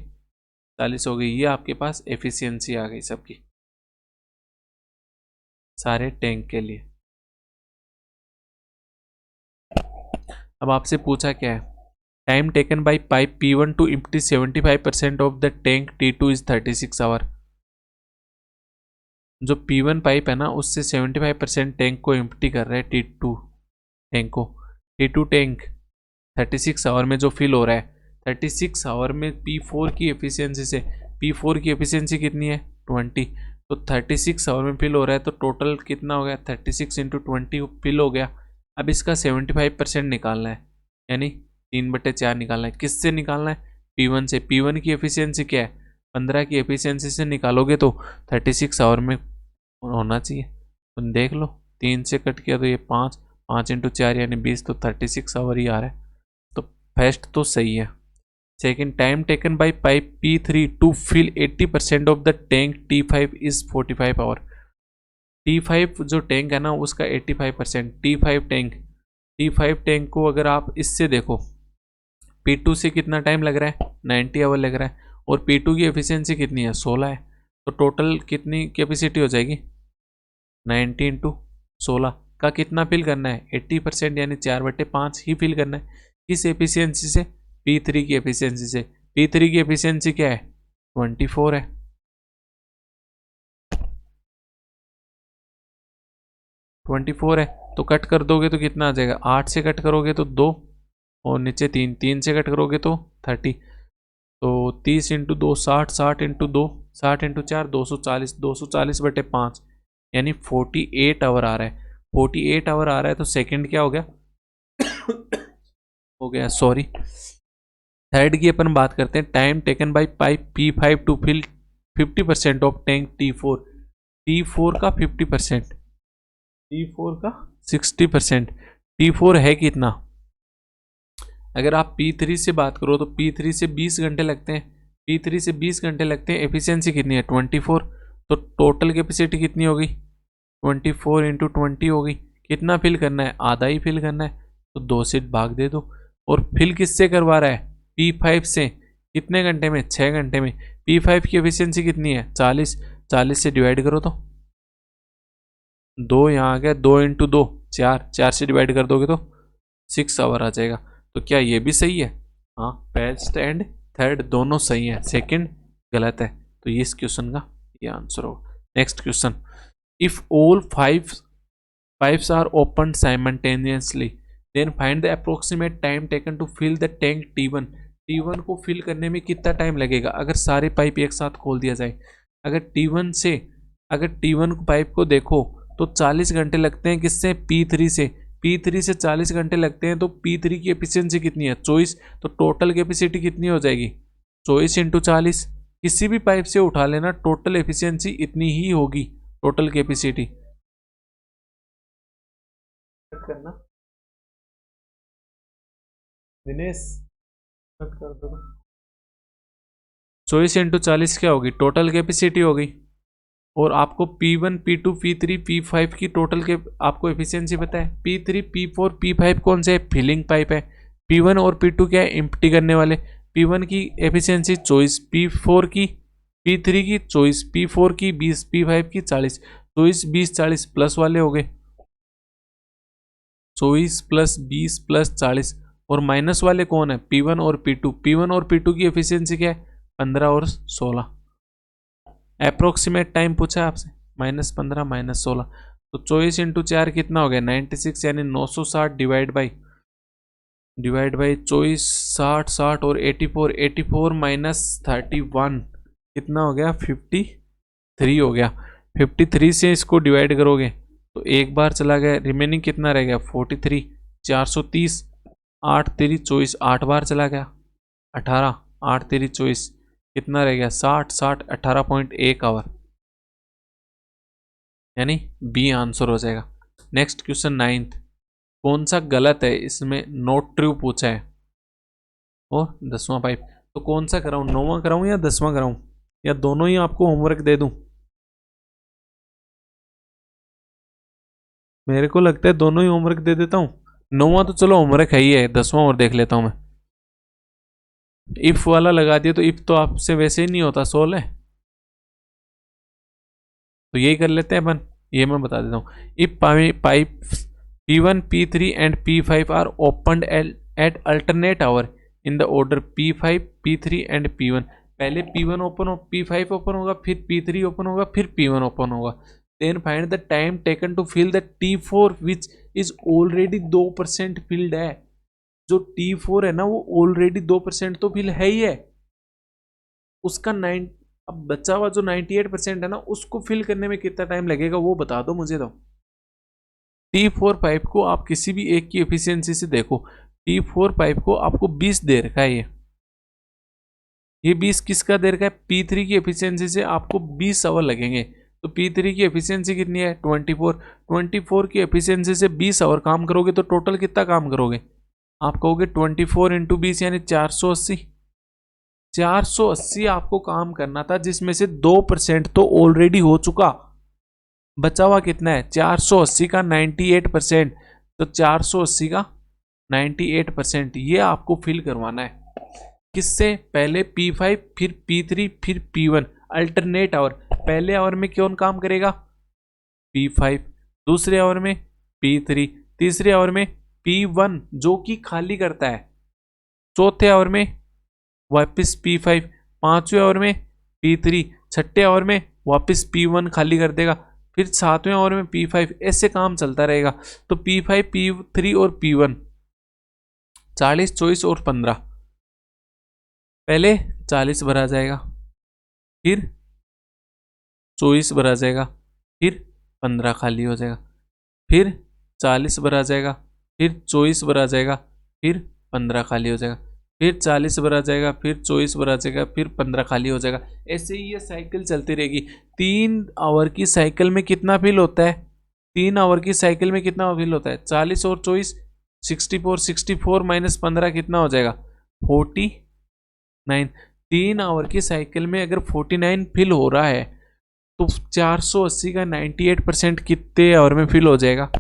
40 हो गई। ये आपके पास एफिशिएंसी आ गई सबकी, सारे टैंक के लिए। अब आपसे पूछा क्या है? Time taken by pipe P1 to empty 75% of the tank T2 is 36 hour. जो P1 पाइप है ना उससे 75% टैंक को एम्प्टी कर रहा है T2 टैंक को। T2 टैंक 36 आवर में जो फिल हो रहा है, 36 आवर में P4 की एफिशिएंसी से, P4 की एफिशिएंसी कितनी है? 20। तो 36 आवर में फिल हो रहा है तो टोटल कितना हो गया? 36 इंटू 20 फिल हो गया। अब इसका 75% निकालना है, यानी 3/4 निकालना है। किससे निकालना है? P1 से। P1 की एफिशिएंसी क्या है? 15 की एफिशिएंसी से निकालोगे तो 36 आवर में होना चाहिए। तुम देख लो, 3 से कट किया तो ये 5, 5 इंटू 4 यानी 20, तो 36 आवर ही आ रहा है। तो फर्स्ट तो सही है। Second, time taken by pipe P3 to fill 80% of the tank T5 is 45 hour. T5 जो टैंक है ना उसका 85%, T5 टैंक को अगर आप इससे देखो, P2 से कितना टाइम लग रहा है, 90 आवर लग रहा है, और P2 की एफिशिएंसी कितनी है, 16 है। तो टोटल कितनी कैपेसिटी हो जाएगी, 90 इंटू 16 का कितना फिल करना है, 80%, यानी 4/5 ही फिल करना है। किस एफिशिएंसी से, P3 की एफिशिएंसी से। P3 की एफिशिएंसी क्या है, 24 है। तो कट कर दोगे तो कितना आ जाएगा, 8 से कट करोगे तो 2, और नीचे 3 से कट करोगे तो 30। तो 30 इंटू 2 60, 60 इंटू 2 60 इंटू 4 240, 240/5 यानी 48 आवर आ रहा है। 48 आवर आ रहा है तो सेकंड क्या हो गया हो गया, सॉरी। थर्ड की अपन बात करते हैं, time taken by pipe P5 to fill 50% of tank T4। T4 का 50%, T4 का 60%, T4 है कितना। अगर आप P3 से बात करो तो P3 से 20 घंटे लगते हैं, P3 से 20 घंटे लगते हैं, एफिशिएंसी कितनी है, 24। तो टोटल कैपेसिटी कितनी होगी, 24 इंटू 20 होगी। कितना फिल करना है, आधा ही फिल करना है, तो 2 से भाग दे दो। और फिल किससे करवा रहा है, P5 से। कितने घंटे में, 6 घंटे में। P5 की एफिशिएंसी कितनी है, 40, 40 से डिवाइड करो तो 2 यहाँ आ गया, 2 इंटू 2 4, 4 से डिवाइड कर दोगे तो 6 आवर आ जाएगा। तो क्या ये भी सही है, हाँ, फर्स्ट एंड थर्ड दोनों सही है, सेकंड गलत है। तो ये इस क्वेश्चन का ये आंसर होगा। Next question, if all pipes are open simultaneously then find the approximate time taken to fill the tank T1। T1 को फिल करने में कितना टाइम लगेगा अगर सारे पाइप एक साथ खोल दिया जाए। अगर T1 पाइप को देखो तो 40 घंटे लगते हैं, किससे, P3 से। P3 से 40 घंटे लगते हैं, तो P3 की एफिशिएंसी कितनी है, 24। तो टोटल कैपेसिटी कितनी हो जाएगी, 24 इंटू 40। किसी भी पाइप से उठा लेना, टोटल एफिशिएंसी इतनी ही होगी, टोटल कैपेसिटी। करना दिनेश, कट कर दो। 24 इंटू 40 क्या होगी, टोटल कैपेसिटी होगी। और आपको P1 P2 P3 P5 की टोटल के आपको एफिशिएंसी पता है। P3 P4 P5 कौन से है, फिलिंग पाइप है। P1 और P2 क्या है, एम्प्टी करने वाले। P1 की एफिशिएंसी 24, P4 की, P3 की 24, P4 की 20, P5 की 40। 24 20 40 प्लस वाले हो गए, 24 प्लस 20 प्लस 40। और माइनस वाले कौन है, P1 और P2। P1 और P2 की एफिशिएंसी क्या है, 15 और 16। अप्रोक्सीमेट टाइम पूछा है आपसे, -15 -16। तो 24 इंटू 4 कितना हो गया, 96, यानी 960 डिवाइड बाई 24, 60 60 और 84, 84 माइनस 31 कितना हो गया, 53 हो गया। 53 से इसको डिवाइड करोगे तो एक बार चला गया, रिमेनिंग कितना रह गया, 43, 430, 8 3 24, 8 बार चला गया, 18, 8 3 24, कितना रह गया, 60 60 18.1 आवर, यानी बी आंसर हो जाएगा। नेक्स्ट क्वेश्चन 9th, कौन सा गलत है इसमें, नॉट ट्रू पूछा है। और 10वां पाइप, तो कौन सा कराऊं, 9वां कराऊं या 10वां कराऊं, या दोनों ही आपको होमवर्क दे दूं। मेरे को लगता है दोनों ही होमवर्क दे देता हूं। 9वां तो चलो होमवर्क है ही है, 10वां और देख लेता हूं मैं। इफ वाला लगा दिया तो इफ तो आपसे वैसे ही नहीं होता, सोल्व है, तो यही कर लेते हैं अपन। ये मैं बता देता हूँ, if pipe P1 P3 and P5 are opened at alternate hour in the order P5 P3 and P1। पहले P1 ओपन हो, P5 ओपन होगा, फिर P3 ओपन होगा, फिर P1 ओपन होगा। Then find the time taken to fill the T4 which is already 2% filled है। जो T4 है ना वो ऑलरेडी 2% तो फिल है ही है, उसका 9, अब बचा हुआ जो 98% है ना उसको फिल करने में कितना टाइम लगेगा वो बता दो मुझे। तो T4 पाइप को आप किसी भी एक की एफिशिएंसी से देखो, T4 पाइप को आपको 20 दे रखा है, ये 20 किसका दे रखा है, P3 की एफिशिएंसी से आपको 20 आवर लगेंगे। तो P3 की एफिशिएंसी कितनी है, 24 की एफिशिएंसी से 20 आवर काम करोगे तो टोटल कितना काम करोगे, आप कहोगे 24 इंटू 20 यानी 480। 480 आपको काम करना था, जिसमें से 2% तो ऑलरेडी हो चुका। बचा हुआ कितना है? 480 का 98%। तो 480 का 98% ये आपको फिल करवाना है। किससे? पहले P5, फिर P3, फिर P1, अल्टरनेट आवर। पहले आवर में कौन काम करेगा? P5, दूसरे आवर में P3, तीसरे आवर में P1 जो कि खाली करता है, चौथे आवर में वापस P5, पांचवें आवर में P3, छठे आवर में वापस P1 खाली कर देगा, फिर सातवें आवर में P5, ऐसे काम चलता रहेगा। तो P5, P3 और P1 40, 24 और 15। पहले 40 भरा जाएगा, फिर 24 भरा जाएगा, फिर 15 खाली हो जाएगा, फिर 40 भरा जाएगा, फिर 24 भरा जाएगा, फिर 15 खाली हो जाएगा, फिर 40 भरा जाएगा, फिर 24 भरा जाएगा, फिर 15 खाली हो जाएगा। ऐसे ही ये साइकिल चलती रहेगी। 3 आवर की साइकिल में कितना फिल होता है? 3 आवर की साइकिल में कितना फिल होता है? 40 और 24 64, 64 माइनस 15 कितना हो जाएगा? 49। 3 आवर की साइकिल में अगर 49 फिल हो रहा है तो 480 का 98% कितने आवर में फिल हो जाएगा?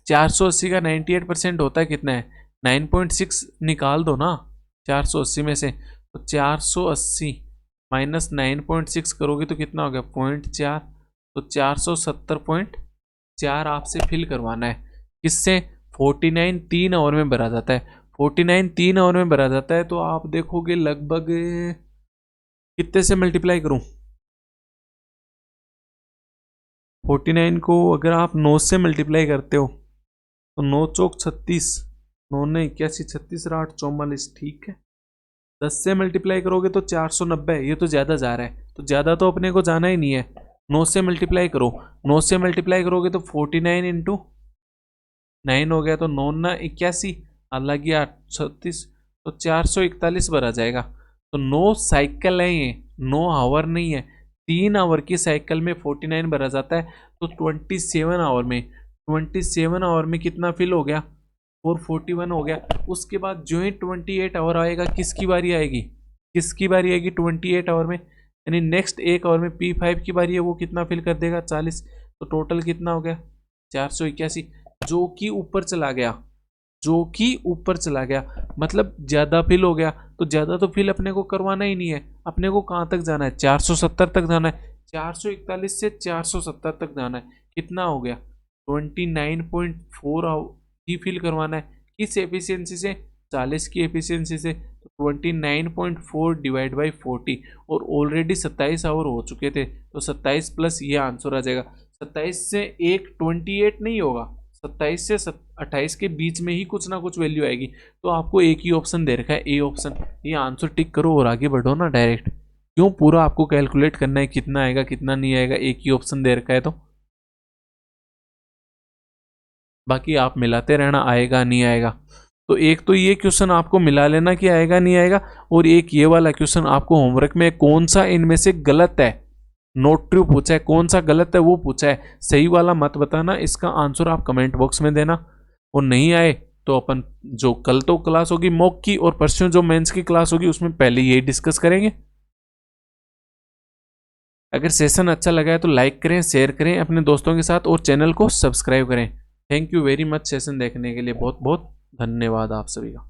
480 का 98% होता है कितना है? 9.6 निकाल दो ना 480 में से। तो 480 माइनस 9.6 करोगे तो कितना हो गया? 0.4। तो 470.4 आपसे फिल करवाना है। किससे? 49 3 आवर में भरा जाता है। 49 3 आवर में भरा जाता है तो आप देखोगे लगभग कितने से मल्टीप्लाई करूं? 49 को अगर आप 9 से मल्टीप्लाई करते हो तो 9 चौक 36, 9 ने 81, 36 8 44, ठीक है। 10 से मल्टीप्लाई करोगे तो 490। ये तो ज़्यादा जा रहा है, तो ज़्यादा तो अपने को जाना ही नहीं है। 9 से मल्टीप्लाई करो, 9 से मल्टीप्लाई करोगे तो 49 इंटू 9 हो गया, तो 9 ना 81, अलग ही 8 36, तो 441 भरा जाएगा। तो 9 साइकिल है ये, 9 आवर नहीं है। 3 आवर की साइकिल में 49 भरा जाता है, तो 27 आवर में 27 आवर में कितना फिल हो गया? 441 हो गया। उसके बाद जो ही 28 आवर आएगा, किसकी बारी आएगी? किसकी बारी आएगी 28 आवर में? यानी नेक्स्ट एक आवर में P5 की बारी है, वो कितना फिल कर देगा? 40। तो टोटल कितना हो गया? 481, जो कि ऊपर चला गया, जो कि ऊपर चला गया, मतलब ज़्यादा फिल हो गया। तो ज़्यादा तो फिल अपने को करवाना ही नहीं है। अपने को कहाँ तक जाना है? 470 तक जाना है। 441 से 470 तक जाना है। कितना हो गया? 29.4 ही फिल करवाना है। किस एफिशिएंसी से? 40 की एफिशिएंसी से। तो 29.4 डिवाइड बाई 40, और ऑलरेडी 27 आवर हो चुके थे, तो 27 प्लस ये आंसर आ जाएगा। 27 से एक 28 नहीं होगा, 27 से 28 के बीच में ही कुछ ना कुछ वैल्यू आएगी। तो आपको एक ही ऑप्शन दे रखा है, ए ऑप्शन। ये आंसर टिक करो और आगे बढ़ो ना डायरेक्ट। क्यों पूरा आपको कैलकुलेट करना है कितना आएगा कितना नहीं आएगा? एक ही ऑप्शन दे रखा है तो बाकी आप मिलाते रहना, आएगा नहीं आएगा। तो एक तो ये क्वेश्चन आपको मिला लेना कि आएगा नहीं आएगा, और एक ये वाला क्वेश्चन आपको होमवर्क में कौन सा इनमें से गलत है, नोट ट्रू पूछा है, कौन सा गलत है वो पूछा है, सही वाला मत बताना। इसका आंसर आप कमेंट बॉक्स में देना। और नहीं आए तो अपन जो कल तो क्लास होगी मॉक की, और परसों जो मेंस की क्लास होगी उसमें पहले यही डिस्कस करेंगे। अगर सेशन अच्छा लगा है तो लाइक करें, शेयर करें अपने दोस्तों के साथ, और चैनल को सब्सक्राइब करें। Thank you very much session देखने के लिए, बहुत बहुत धन्यवाद आप सभी का।